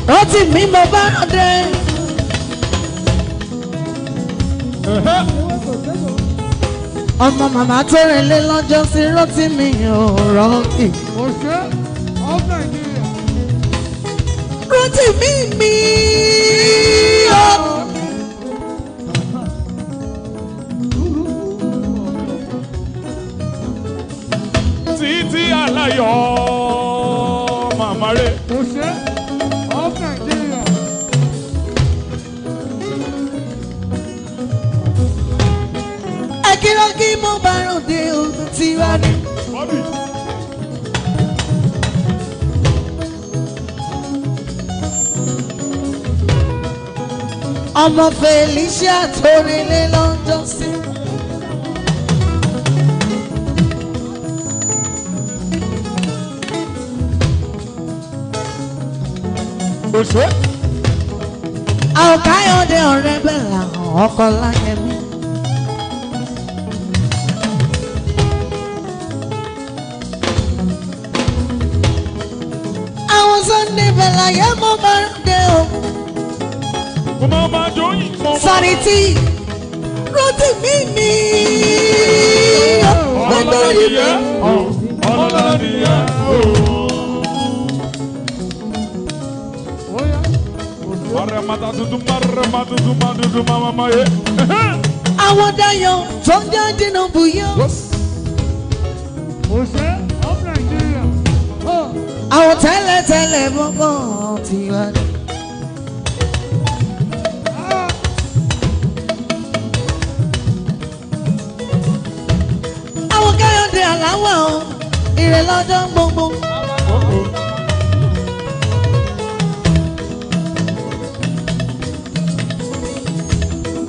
Rántí mi mo bá rọ̀dẹ́. ọmọ màmá tó rìn lé lọ́jọ́ sí rántí mi ò rọ́ọ̀kì. rántí mi ò. Títí aláyọ̀ màmá rẹ̀. Akírọ́kí mo bá ròde ohun tí wá ní. ọmọ Felicia tó rinlé lọ́jọ́ sí. Òṣè. àwọn Káyọ̀dé ọ̀rẹ́ bẹ́ẹ̀ làwọn ọkọ̀ láyẹ̀mí. àwọn Sunday bẹ́ẹ̀ láyẹ̀ mo bá ròde o. Mo máa ma dóyìn. Sọ̀rí tí rántí mi. Ọlọ́dìyẹ. Ọlọ́dìyẹ. Maramata tutu madudu mama ye. àwọn Dayọ̀ tó ń jẹ́ Tinubu yó. àwọn tẹ́lẹ̀tẹ́lẹ̀ bọ́bọ̀ tiwa. àwọn Káyọ̀dé aláwọ̀ ìrẹ̀ lọ́jọ́ gbogbo.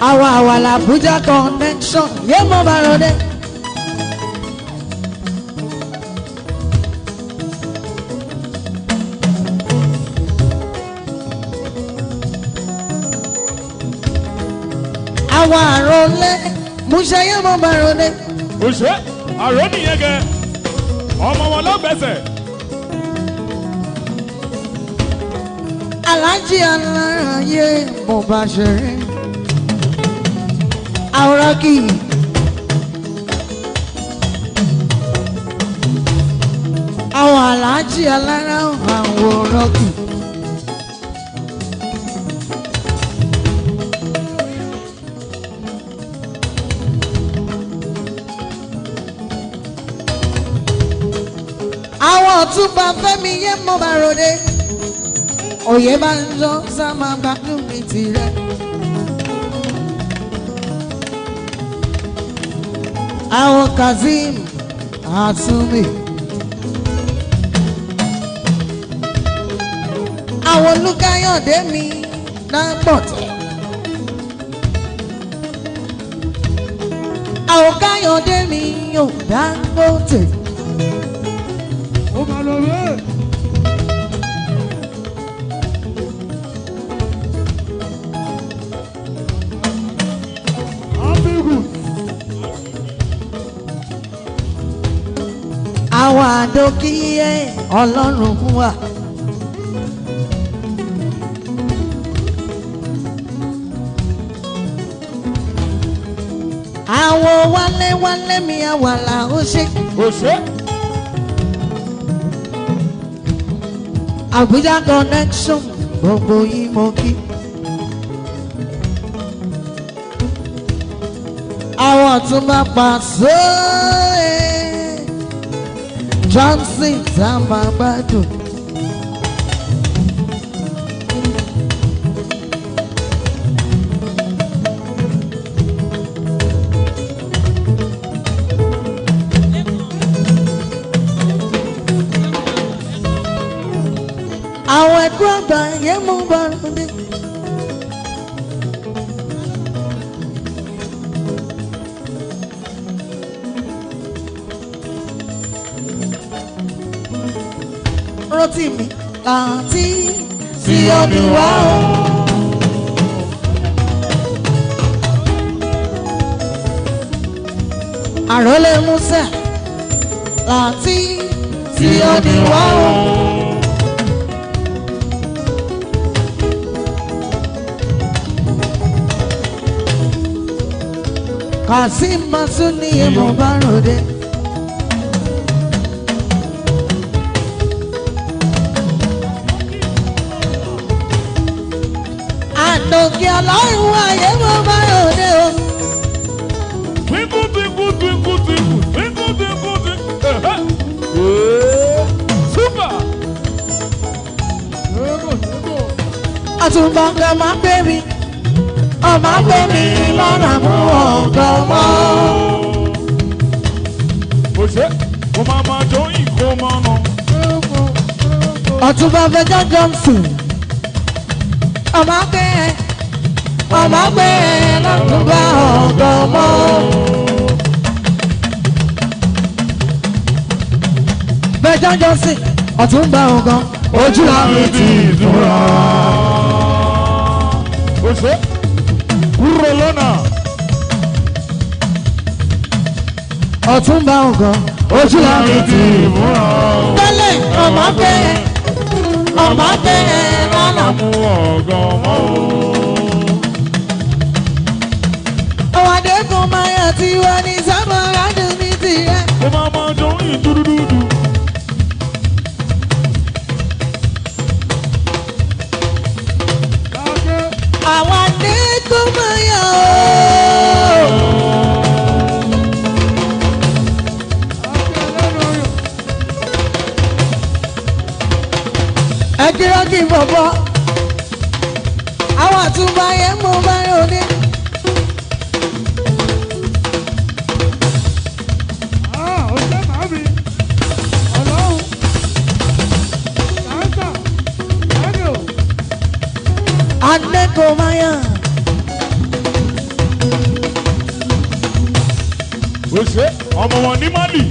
àwa l'Abuja connection yé mo bá ròde. àwa àròlé Musha yé mo bá ròde. Òṣè àrò nìyẹn gẹ ọmọ wọn lọ́gbẹ̀sẹ̀. Alhaji alára yé mo bá ṣeré. àwòrán kì í. àwọn Alhaji alára àwòrán kì í. àwọn Ọ̀túnba Fẹ́mi yé mo bá ròde. òye bá ń lọ sá máa gbádùn mi tirẹ̀. àwọn Kazeem Àtúnmí. àwọn Olúkáyọ̀dé mi Dápọ̀tẹ́. àwọn Káyọ̀dé mi yóò Dangote. àwọn àdókíyẹ Ọlọ́run fún wa. àwọn wálé mi àwàlà ó ṣe. Òṣè. Abuja connection gbogbo yìí mo kí. àwọn tún bá pa sóòè Johnson tá a máa gbádùn. àwọn ẹ̀kọ́ àgbà yẹn mú bá ròde. rántí mi láti sí ọdún wa o. àròlé Musa láti sí ọdún wa o. Kasim Masuni mo bá ròde. Àdòkè ọlọ́run ayé mo bá ròde o. Twinkle, twinkle, twinkle, twinkle, twinkle, twinkle, twinkle. Super. Àtúbọ̀ǹkà máa gbé mi, ọmọ gbé mi lọ́nà mú ọ̀gọ́ mọ́. Kò ṣe kó máa máa jó ìkó máa nà. Ọ̀túnba Fẹjọ́ Johnson, ọmọ gbé lọ́nà mú ọ̀gọ́ mọ́. Fẹjọ́ Johnson, Ọ̀túnba ọ̀gán, ojú àmì ti ìdúrà. Kò ṣe kúrò lọ́nà. Ọ̀túnba ọ̀gán, ojú àmì ti ìmúra. Tẹ́lẹ̀ ọmọ gbé lọ́nà mú ọ̀gán mọ́. ọ̀wádé kan máa yà tí wọ́n ní sábà rádùn ní tirẹ̀. Kó máa máa jó ìdúdúdúdú. Àwọn adé tó máa yà ó. Ẹ kíra kí bọ̀bọ̀, àwọn àtúbà yẹn mo bá yóò ní. Adé kò máa yà. Kò ṣe ọmọ wọn ní Mali.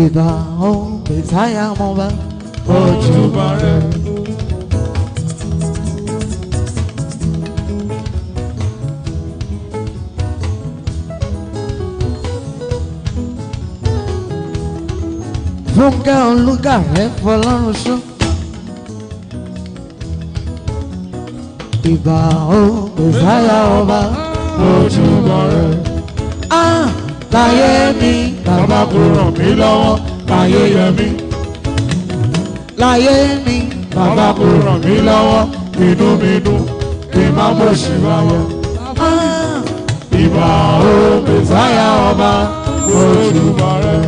Ìbà ohun ìtayà mọ́ bá. Ojúbà rẹ̀. Fúnkẹ́ Olúgà rẹ̀ fọlọ́run ṣó. Ìbà ohun ìtayà ọba. Ojúbà rẹ̀. Láyé mi, Bàbá kò ràn mí lọ́wọ́, láyé yẹ mí. láyé mi, Bàbá kò ràn mí lọ́wọ́, inú mi dùn, kí n má mọ̀ sí wáyé. Ìbà o Mèsáyà ọba, Ojúbà rẹ̀.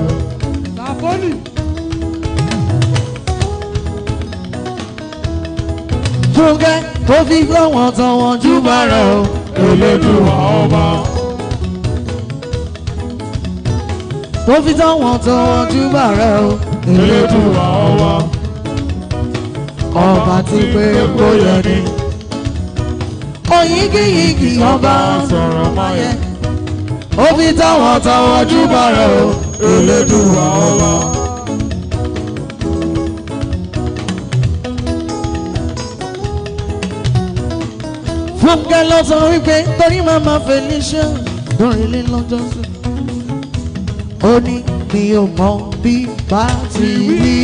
Fúnkẹ́ tó fi gbọ́wọ́n tán wọn júbà rẹ̀ o. Elédùà ọba. Tó fi tán wọn tán wọn júbà rẹ̀ o. Elédùà ọba. Ọba ti pé kó yẹ ni. Oyígíyigì ọba sọ̀rọ̀ máa yẹ. ó fi tán wọn tán wọn júbà rẹ̀ o. Elédùà ọba. Fúnkẹ́ lọ sọ wípé torí màmá Felicia lórí ilé lọ́jọ́ sí. Ó ní mi ò mọ bí bá ti rí.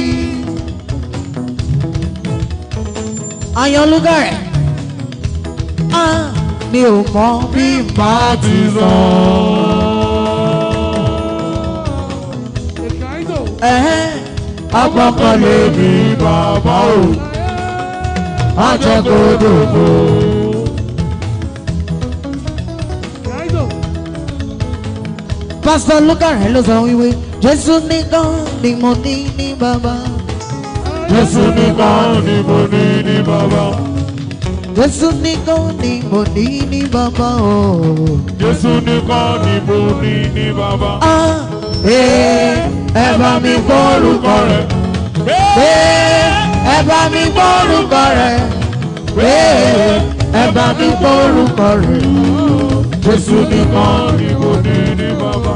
Àyànlúgà rẹ̀ mi ò mọ bí bá ti sọ. Agbọ́kànlé mi bàbá o, ajẹ́kọ̀ọ́dọ̀gbò. Pásítọ̀ Lúkà rẹ̀ ló sọ wípé Jésù nìkan ni mo ní ní bàbá. Jésù nìkan ni mo ní ní bàbá. Jésù nìkan ni mo ní ní bàbá o. Jésù nìkan ni mo ní ní bàbá. Ẹ bá mi gbọ́ orúkọ rẹ̀. Ẹ bá mi gbọ́ orúkọ rẹ̀. Ẹ bá mi gbọ́ orúkọ rẹ̀. Jésù nìkan ni mo ní ní bàbá.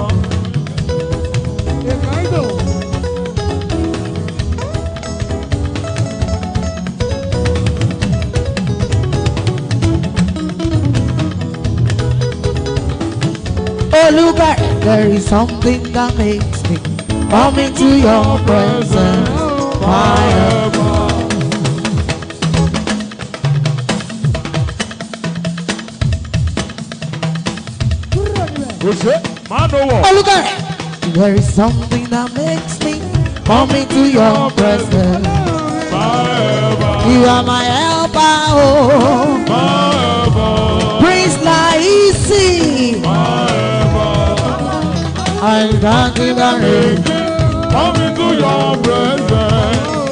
There is something that makes me come into your presence, my helper. Oh, look at it. There is something that makes me come into your presence. You are my helper, oh. Prince Laisi. I can't give a ring. Come into your presence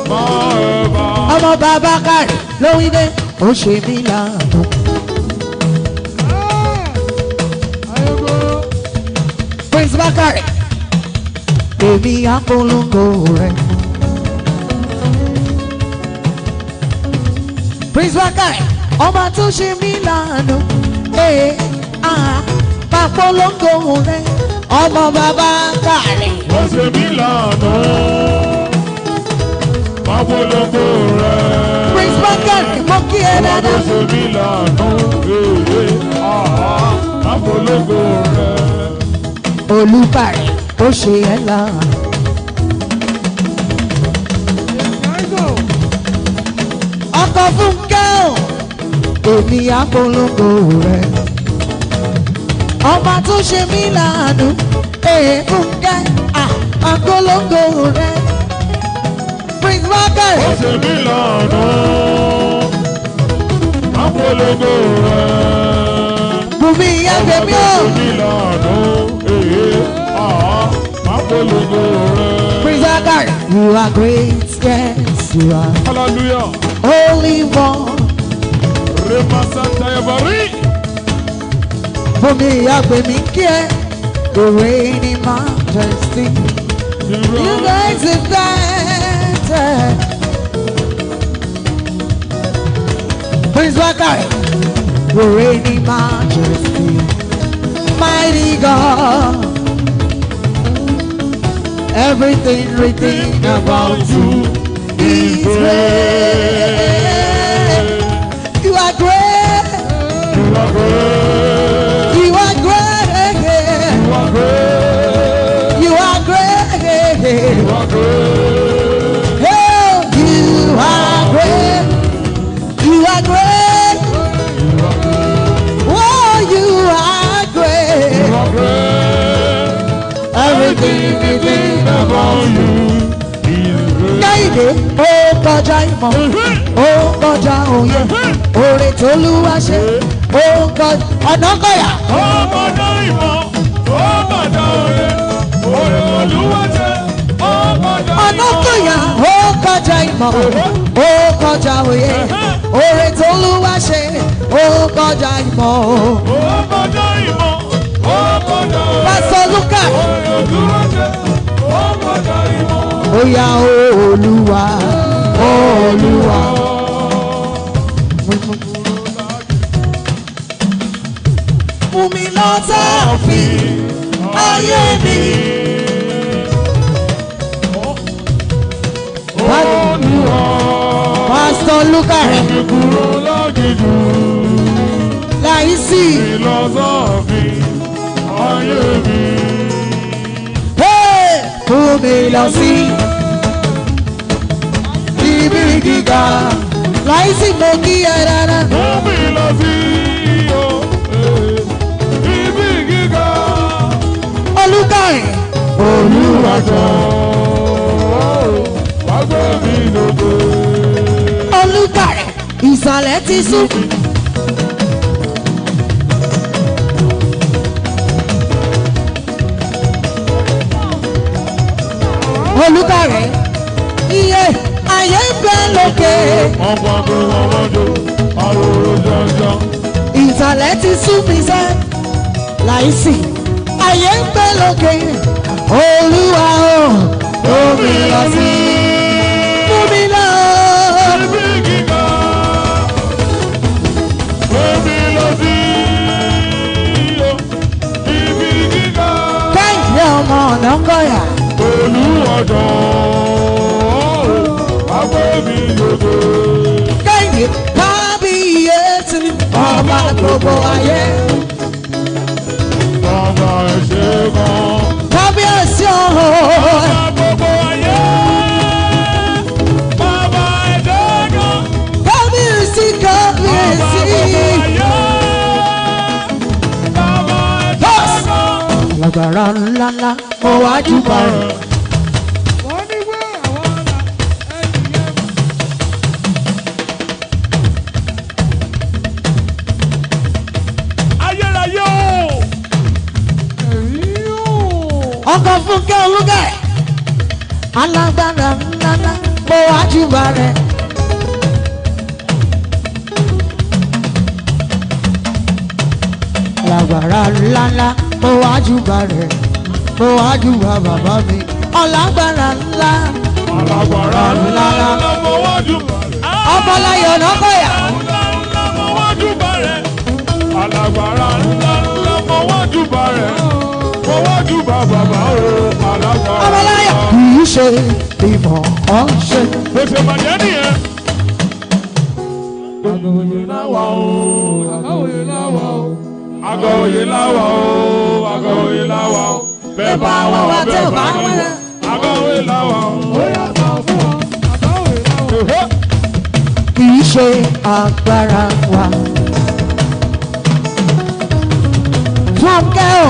forever. Ọmọ bàbá kárí lórí dé, ó ṣe mí láàánú. Prince Bakari, èmi apolongo rẹ̀. Prince Bakari, ọmọ tó ṣe mí láàánú. Apolongo rẹ̀, ọmọ bàbá kárí. Ó ṣe mí láàánú, apolongo rẹ̀. Prince Bakari, mo kí ẹ dáadáa. Ó ṣe mí láàánú, apolongo rẹ̀. Olúbàrí, ó ṣe ẹ́ láàánú. Ọkọ̀ Fúnkẹ́ o, èmi apolongo rẹ̀. Ọba tó ṣe mí láàánú, Fúnkẹ́, apolongo rẹ̀. Prince Bakari. Ó ṣe mí láàánú, apolongo rẹ̀. Bùnmi ìyá tèmi o. Ó ṣe mí láàánú, apolongo rẹ̀. Prince Bakari, you are great, yes, you are Hallelujah. holy one. Rema Santa Yavari. Bùnmi ìyá tèmi kí ẹ, the reigning majesty. You guys are better. Prince Bakari, the reigning majesty, mighty God. Everything written about you is great. You are great. You are great. You are great. You are great. You are great. You are great. Oh, you are great. You are great. Oh, you are great. You are great. Everything About you is great. Káyìdé, ó kọjá ìmọ̀, ó kọjá òye, oore t'Olúwa ṣe, ó kọjá ọ̀nà kọ̀yà. Ọmọdé ìmọ̀, ọmọdé òye, òye Olúwa jẹ́, ọmọdé Ọ̀nà kọ̀yà, ó kọjá ìmọ̀, ó kọjá òye, oore t'Olúwa ṣe, ó kọjá ìmọ̀. ọmọdé ìmọ̀, ọmọdé òye, Pásítọ̀ Lúkà, òye Olúwa jẹ́, ọmọdé ìmọ̀. ó yá Olúwa, Olúwa. Mú mi lọ sáàfin ayé mi. Pásítọ̀ Lúkà rẹ̀ Kúrò lágìjù, Láìsí. ìlọsọ́ọ̀fì ayé mi. Mú mi lọ sí ibi gíga. Láìsí mo kí ẹ rárá. Mú mi lọ sí ibi gíga. Olúkà rẹ̀ Olúwàjọ, wá gbé mi lóde. Olúkà rẹ̀ ìsàlẹ̀ ti sùn. Olúkà rẹ̀ iye ayé ń bẹ lókè. Ọ̀pọ̀ àgbẹ̀ ọmọdé, àwòrán jọjọ. Ìsàlẹ̀ ti sún mi sẹ́. Láìsí ayé ń bẹ lókè. Olúwa o, mú mi lọ sí. Mú mi lọ. Ibi gíga, gbé mi lọ sí ibi gíga. Kẹ́hìndé ọmọ ọ̀nà kọ̀yà. Olúwàjọ, wá gbé mi lóde. Kẹ́hìndé kábíyèsí ni ọba gbogbo ayé. Bàbá ẹ ṣe gan. kábíyèsí ọ̀hún. Bàbá gbogbo ayé. Bàbá ẹ ṣe gan. kábíyèsí kábíyèsí. Bàbá ẹ ṣe gan. lágbára ńláńlá mo wá júbà rẹ̀. ọkọ̀ fúnkẹ́ olúkẹ́ alágbára ńláńlá mo wá júbà rẹ̀. alágbára ńláńlá mo wá júbà rẹ̀ mo wá júbà bàbá mi alágbára ńlá. Alágbára ńláńlá mo wá júbà rẹ̀. ọmọláyọ̀ nọ́kọ̀yà. Mo wá júbà rẹ̀. Alágbára ńláńlá mo wá júbà rẹ̀. Mo wá júbà bàbá o. Alágbára. ọmọláyọ̀ kì í ṣe ìmọ̀ ọ́ ṣe. Bó ṣe bàjẹ́ nìyẹn. Agọ̀wòye láwà o. Agọ̀wòye láwà o. Agọ̀wòye láwà o. Agọ̀wòye láwà o. Bẹ́ẹ̀ bá wà wá tẹ̀ bá wà rẹ̀. Agọ̀wòye láwà o. Ó yàtọ̀ fún ọ. Agọ̀wòye láwà o. kì í ṣe agbára wa. fúnkẹ́ ò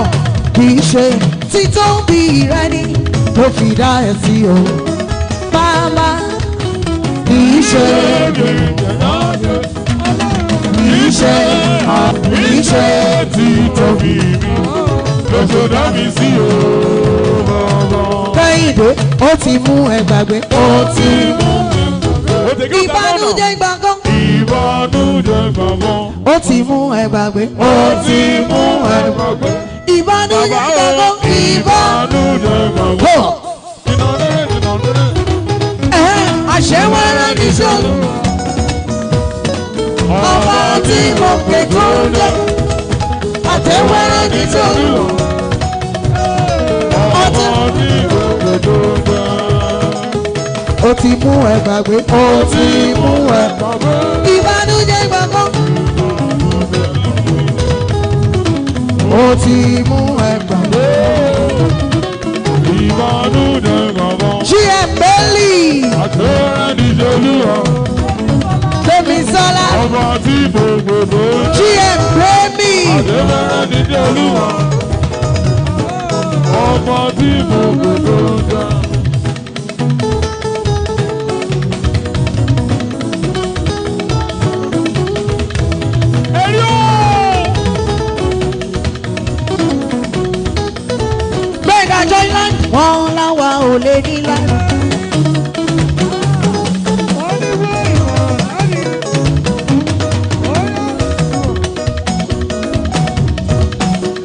kì í ṣe títóbi rẹ ni tó fi dá ẹ sí o. bàbá kì í ṣe kì í ṣe kì í ṣe títóbi mi lóṣù dá mi sí o. kẹ́hìndé ó ti mú ẹ gbàgbé ó ti mú Ìbànújẹ́ gbàgbọ́ ìbànújẹ́ gbàgbọ́. ó ti mú ẹ gbàgbé ó ti mú ẹ gbàgbé ìbànújẹ́ gbàgbọ́ Ìbànújẹ́ gbàgbọ́. àṣewẹ́rẹ́ ní sọ́lù ọba tí mo pè tó ń jẹ́ àtẹ̀wẹ́rẹ́ ní sọ́lù Ọmọ tí mo pè tó ń jẹ́. ó ti mú ẹ gbàgbé ó ti mú ẹ gbàgbé ìbànújẹ́ gbàgbọ́ ó ti mú ẹ gbàgbé. Ìbànújẹ́ gbàgbọ́. GM Belly Àtẹ̀rẹ́ ní Jolúwa. Gbémisọ́lá Ọba tí mo pè tó ń jẹ́. GM Remy Àtẹ̀rẹ́ ní Jolúwa. Ọba tí mo pè tó ń jẹ́. Gbẹ̀gà Joyland wọn láwa ò lè ní lára.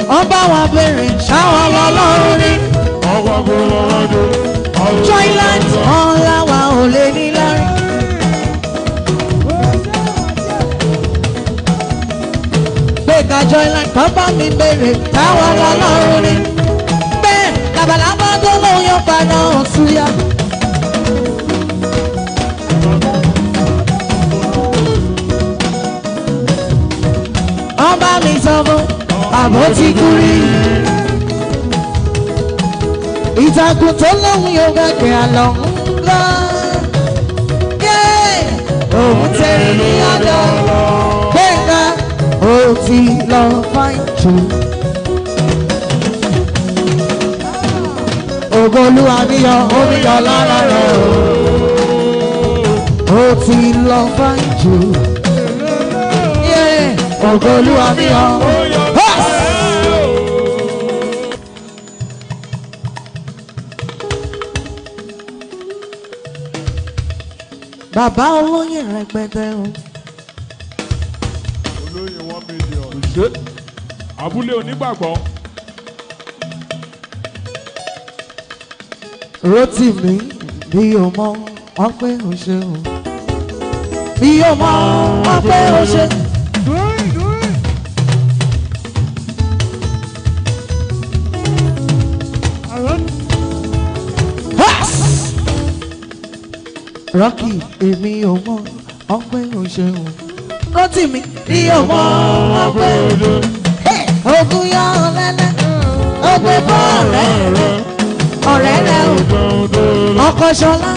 wọ́n bá wọn bèrè ṣáwọn lọ́lọ́run ní. Ọba gbogbo ọdún. Joyland wọn láwa ò lè ní lára. Gbẹ̀gà Joyland kan bá mi bèrè ṣáwọn lọ́lọ́run ní. Bẹ́ẹ̀ labalábá tó lóyún padà ọ̀ṣùyà. wọ́n bá mi sọ fún àbọ̀ tí kú rí. ìtàkùn tó lóhùn yóò gẹ́gẹ́ àlọ́ ńlá. òun tẹ̀lé ní ọ̀dọ̀ Gbẹ̀ngà ó ti lọ fáìn jù. ògo Olúwa mi yọ omi yọ lára rẹ̀ ó ti lọ fáìn jù. ògo Olúwa mi yọ. Bàbá olóyè rẹpẹtẹ o. Olóyè 1 million. Abúlé onígbàgbọ́. Rótìmí bí o mọ ọpẹ́ o ṣe o. Bí o mọ ọpẹ́ o ṣe. Rọ́kì èmi ò mọ ọpẹ́ o ṣe o. Rótìmí bí o mọ ọpẹ́ o ṣe. Ogun yọ lẹ́lẹ́ ó gbé fún ọ̀rẹ́ rẹ̀ ọkọ ṣọlá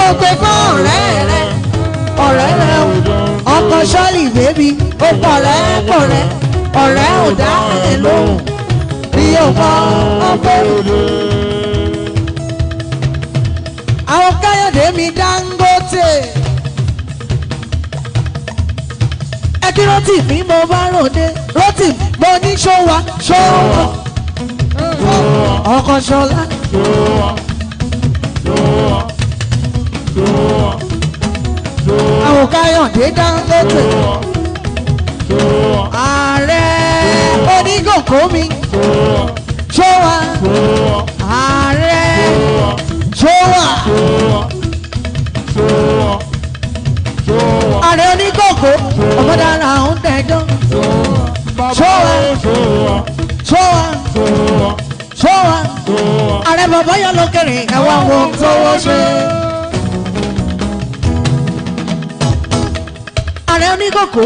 ó gbé fún ọ̀rẹ́ rẹ̀ ọkọ ṣọ́ọ̀lì bébí ó pọ̀rẹ́ ọ̀rẹ́ ò dá ẹ̀ lóhùn bí ó mọ ọgbẹ́. àwọn káyọ̀dé mi Dangote ẹ kí rántí mi mo bá ròde rántí mo ní ṣọ́wà ọkọ ṣọlá. àwọn káyọ̀dé Dangote ààrẹ onígòkó mi ṣọ́wà ààrẹ ṣọ́wà ààrẹ onígòkó ọmọdára ń tẹjọ́ ṣọ́wà ààrẹ bàbá yọ lókèrè ẹwà wọn tó wọ́n ṣe. ààrẹ onígòkó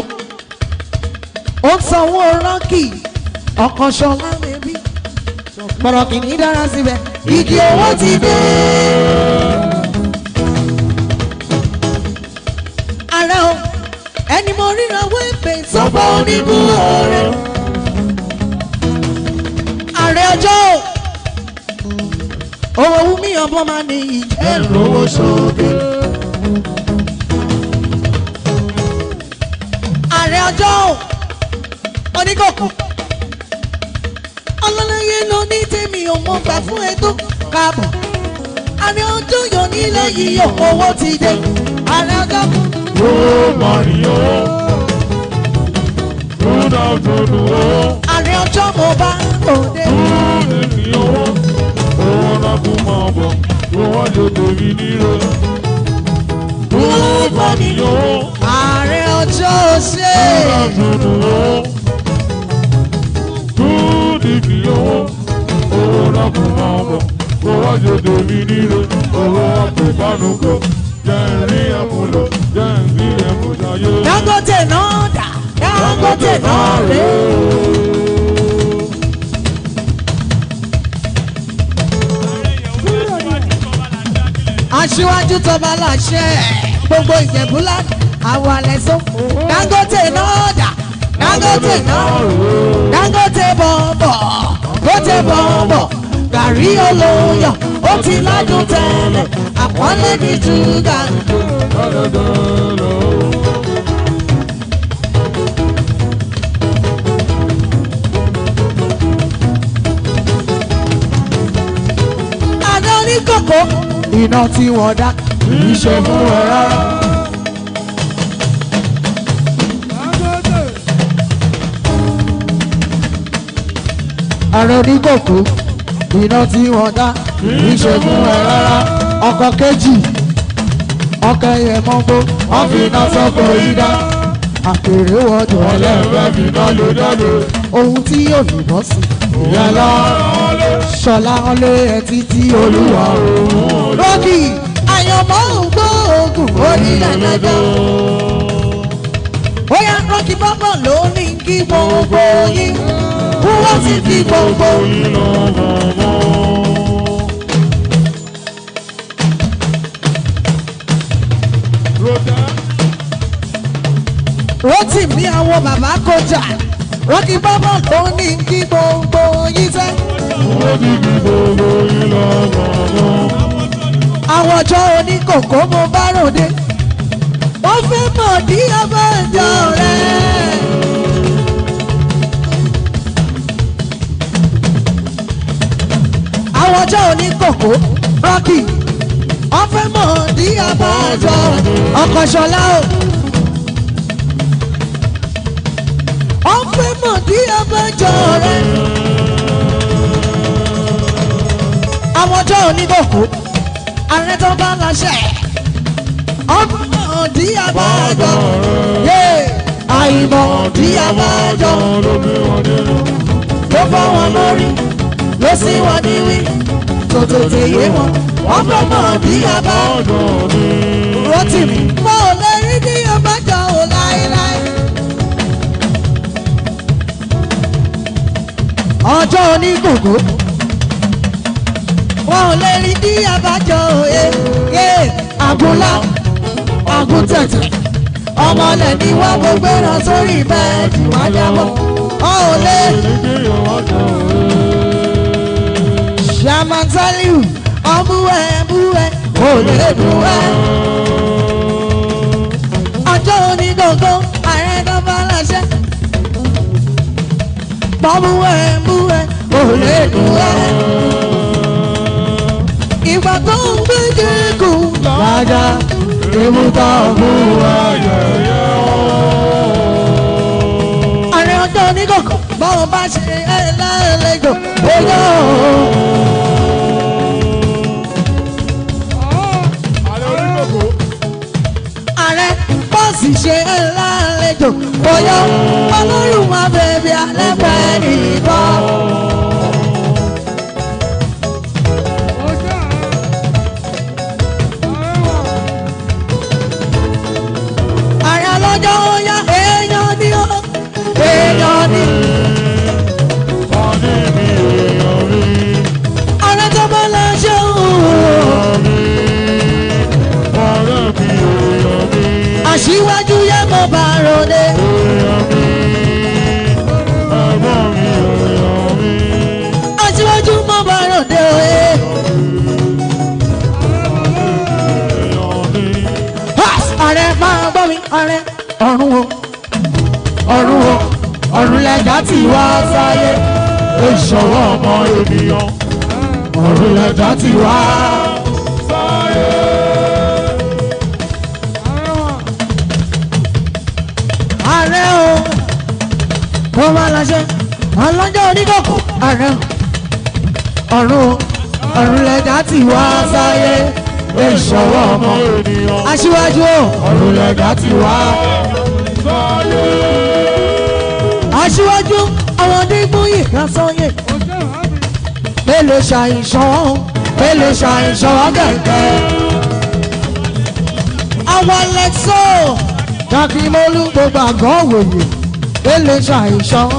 ó ń sanwó rọ́ọ̀kì ọkàn ṣọlá bèbí gbọ́dọ̀ kìíní dára síbẹ̀ ìdí owó ti dé. ààrẹ o ẹni mo ríra wẹ́pẹ̀ sọ́pọ̀ onígun ọ̀rẹ́. ààrẹ ọjọ́ owó wúmi ọmọ máa ní ìjẹ́ ìrówó sóde. ààrẹ ọjọ́ onígòkó ọlọ́láyé ló ní tèmi ò mọ̀ gbà fún ètò káàbọ̀. ààrẹ ọjọ́ yọ nílẹ̀ yìí owó ti dé. ààrẹ ọjọ́ yóò máa rí owó lódà tónú owó ààrẹ ọjọ́ mo bá òde. lóde ní owó owó náà kú máa bọ̀ tó wọ́n lè tóbi nílò yóò máa rí owó ààrẹ ọjọ́ ṣe. lódà tónú owó lóde ní owó owó náà kú máa bọ̀ tó wọ́n lè tóbi nílò owó àpèkánu kò jẹ́ rí ẹ̀múlò jẹ́ rí ẹ̀múṣayé. Dangote náà dà Dangote náà rè é. aṣíwájú tọba láṣẹ gbogbo Ìjẹ̀bú láti àwọn alẹ́ sọ. Dangote náà dà Dangote náà Dangote bọ̀bọ̀ Dangote bọ̀bọ̀ gàrí olóyọ̀ ó ti ládùn tẹ́lẹ̀ àpọ́nlé ní ṣúgà. àdá oníkòkó iná tí wọ́n dá kì í ṣe fún ẹ rárá. ààrẹ oníkòkó iná tí wọ́n dá kì í ṣe fún ẹ rárá. ọkọ̀ kejì ọkọ̀ ẹ̀yẹ mọ́gbó wọ́n fi iná sọ́kọ̀ yìí dá. àpèrè wọ́dọ̀ ọlẹ́fẹ́ fi náà ló jáde. ohun tí yóò yìnbọn sí. ìyẹn lọ́rọ́ ṣọlá ọlé ẹtí tí olúwa òun. rọ́ọ̀kì àyànmọ́ ògbóògùn onílẹ̀ lẹ́jọ́. bóyá rọ́ọ̀kì bọ́bọ̀ ló ní kí gbogbo yín wọ́n sì fi gbogbo yín lọ bọ̀bọ̀. rọ́ọ̀tì mi àwọn bàbá kọjá rọ́ọ̀kì bọ́bọ̀ ló ní kí gbogbo yín sẹ́. wọ́n ti fi gbogbo yín lọ bọ̀bọ̀. àwọn ọjọ́ oníkòkó mo bá ròde wọ́n fẹ́ mọ̀ bí abájọ rẹ̀. àwọn ọjọ́ oníkòkó rọ́ọ̀kì wọ́n fẹ́ mọ̀ bí abájọ ọkọ̀ ṣọlá o. wọ́n fẹ́ mọ̀ bí abájọ rẹ̀. àwọn ọjọ́ oníkòkó ààrẹ tó bá láṣẹ ọgbọ́n tí a bá jọ yé àìmọ̀ tí a bá jọ ló fọ́ wọn lórí ló sì wọ́n ní wí tó tètè yé wọn wọ́n fẹ́ mọ̀ bí a bá jọ rántí mi mo lè rí bí a bá jọ ò láéláé. ọjọ́ onígbògbò wọn ò lè rí bí abájọ àgúnlá àgúntẹ̀tẹ̀ ọmọlẹ̀ ni wọ́n gbogbo ràn sórí bẹ́ẹ̀dì wọ́n jábọ̀ wọn ò lè. Ṣàmàtàlíù ọmúwẹ̀ kò lè dùn ẹ́. ọjọ́ onígbògbò ààrẹ tó bá láṣẹ. ọmúwẹ̀ kò lè dùn ẹ́. ìgbà tó ń gbé jẹ́kù lájà ìmúta fún ayẹyẹ ààrẹ ọjọ́ onígbògbò báwọn bá ṣe ẹ̀ lálejò bóyá ààrẹ bọ́ọ̀sì ṣe ẹ̀ lálejò bóyá ọlọ́run máa bẹ̀bí alẹ́pẹ́ nìkan. ààrẹ lọ́jọ́ ya èèyàn ni ó èèyàn ni. ààrẹ tó bá lọ ṣe aṣíwájú yẹ mo bá ròde. aṣíwájú mo bá ròde òye. ààrẹ máa gbọ́ mi ààrẹ ọ̀run o ọ̀run o ọ̀run lẹ́jà tí wá sáyé ìṣòro ọmọ ènìyàn ọ̀run lẹ́jà tí wá sáyé. ààrẹ o kó má láṣẹ ọlọ́jọ́ oníkókó ààrẹ ọ̀run o ọ̀run lẹ́jà tí wá sáyé ìṣòro ọmọ ènìyàn aṣíwájú o ọ̀run lẹ́jà tí wá sáyé. aṣíwájú àwọn dígbóyè lásányè mélòó ṣàìṣàn gẹ̀gẹ̀ àwọn lẹ́sọ̀ jákèmólú gbogbo àgọ́ òwòye mélòó ṣàìṣàn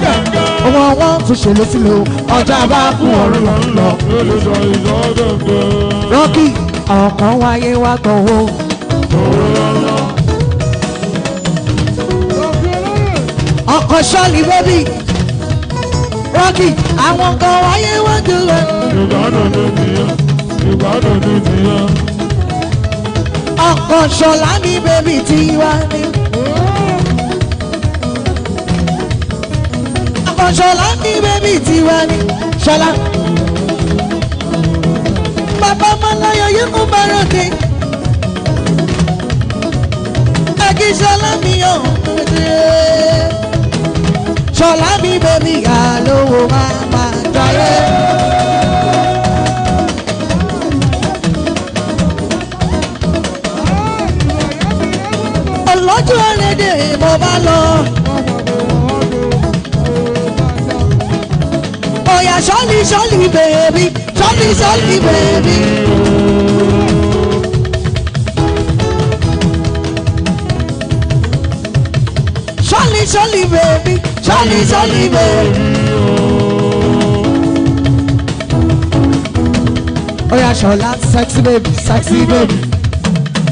gẹ̀gẹ̀ ọmọ wọn tún ṣe létílò ọjà bá kú ọ̀run lọ. rọ́kì ọ̀kan wáyé wá tọ̀wọ́. ọkọ̀ ṣọ́ọ̀lì bébì rọ́kì àwọn kan wáyé wọ́n jù lọ. ọkọ̀ ṣọlá ní bébì tí wá ní. ọkọ̀ ṣọlá ní bébì tí wá ní. ṣọlá bàbá ọmọláyọ̀ yìí kún bára dé. ẹ̀kí ṣọlá mi yọ̀ ṣọlá mi bèbí àlówó máa jayé. ọlọ́jọ́ ẹlẹ́dẹ̀ mo bá lọ. ọ̀yà ṣọ́lì bèbí ṣọ́lì bèbí. Ṣọ́lì bèbí ṣọ́lì bèbí. Oya Ṣọlá sexy baby. Sexy baby.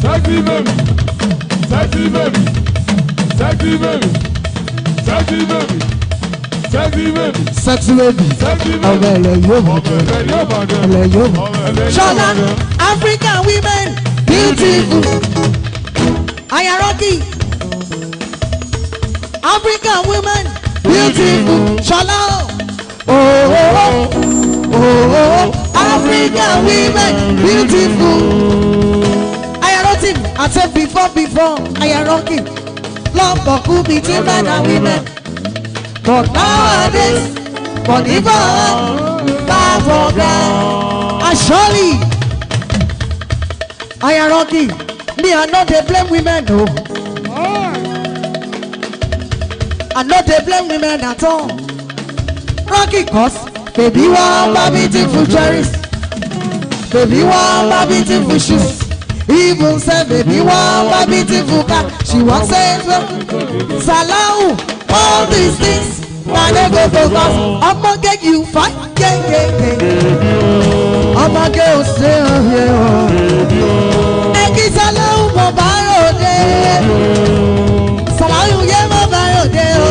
Sexy baby. Sexy baby. Sexy baby. Sexy baby. Sexy baby. Sexy baby. Ọmọ ẹlẹ yóò mọ̀ ẹlẹ yóò mọ̀. Ṣọlá African women beautiful. Ayaroki. African women beautiful. Ṣọlá African women beautiful. Ayaroti I said before Ayaroti love for cool between men and women. But nowadays for even bad for them. And surely Ayaroti me I know they blame women no. I know they blame women at all. Rocky cause baby want my beautiful cherries. Baby want my beautiful shoes. Even say baby want my beautiful car. She wants say Salahu. All these things na dey go focus. Ọmọge you fine, ọmọge ò ṣe òye o. Ẹ̀kí sọ́lọ́hún mo bá ròde, sọ̀láhún yé mo bá ròde o.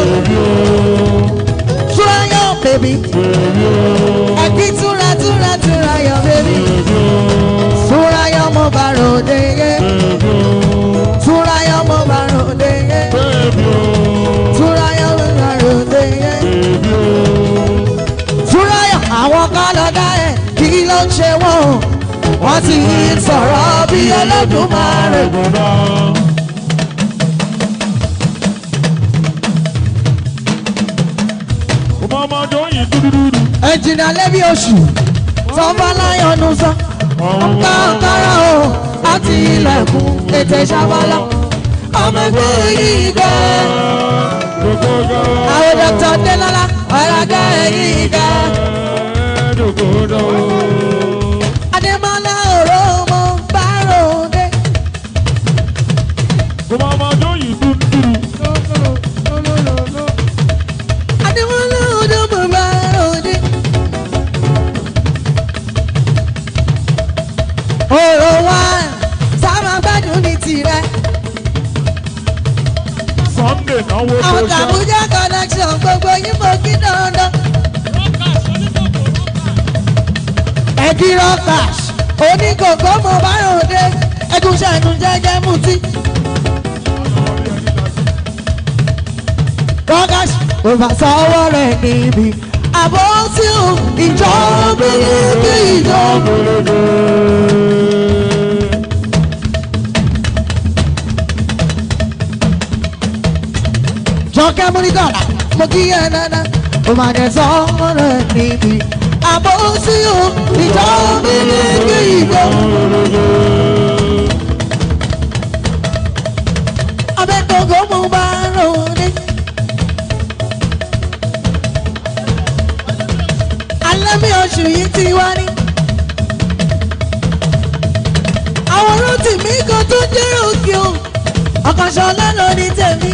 Túráyọ̀ bèbí, ẹ̀kí túra túráyọ̀ bèbí. Túráyọ̀ mo bá ròde yé, túráyọ̀ mo bá ròde yé. Túráyọ̀ mo bá ròde yé. Túráyọ̀ àwọn kan lọ dá ẹ̀ kí ló ń ṣe wọ́n? Wọ́n ti sọ̀rọ̀ bí Olódùmarè. Ẹ̀jìnà lẹ́bí oṣù tọ́ba láyọ̀nù sọ. Ọ̀ká ọ̀kára o àti ilẹ̀kùn ètè ṣàbọ̀lá. Ọmọ ẹgbẹ́ yìí gẹ́. Àwọn dọ́kítà Délọ́lá ọ̀làgá yìí gẹ́. Adémọ́lá òró mo bá ròde. Adémọ́lá òró mo bá ròde. Òrò wa sábà gbádùn ní tirẹ̀. Sunday náwó tó Àwọn Kàbújá connection gbogbo yín mo kí dandan. Ẹ̀dí Rọ́kàṣ oníkòkó mo bá ròde. Ẹ̀gúnṣẹ́ ẹ̀dùn jẹ́jẹ́ mutí. Rọ́kàṣ kò bá sọ́wọ́ rẹ̀ níbi. Àbọ̀ tí ò ìjọ gbélé ìjọ. Jọkẹ́ Múnítọ̀lá mo kí ẹ dáadáa. Ó máa jẹ sọ́wọ́ rẹ̀ níbi. Àbọ̀ tí ò ìjọ gbélé ìjọ. Abẹ́kọ̀ọ́kọ́ mo bá ròde. Alẹ́mí oṣù yìí ti wá ní. Àwòrán tèmi kan tó jẹ́ òkè o. Ọ̀kànṣọ́ lọ́nà ní tèmi.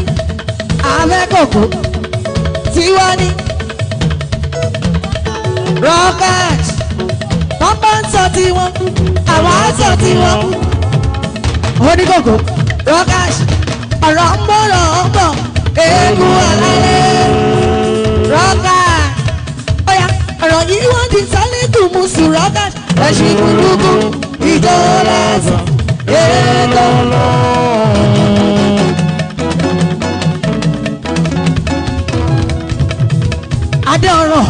Abẹ́kọ̀ọ́kọ́ ti wá ní. Rocket wọ́n bá ń sọ tiwọn, àwọn á sọ tiwọn. Oníkòkò Rocket ọ̀rọ̀ ń bọ̀ eégún alálẹ̀. Rocket ọ̀yà ọ̀rọ̀ yìí wọ́n ti sálẹ̀ kù mú sùn. Rocket ẹ̀sìn kúndùkú ìjọ lẹ́sìn ètò. Adé ọ̀rọ̀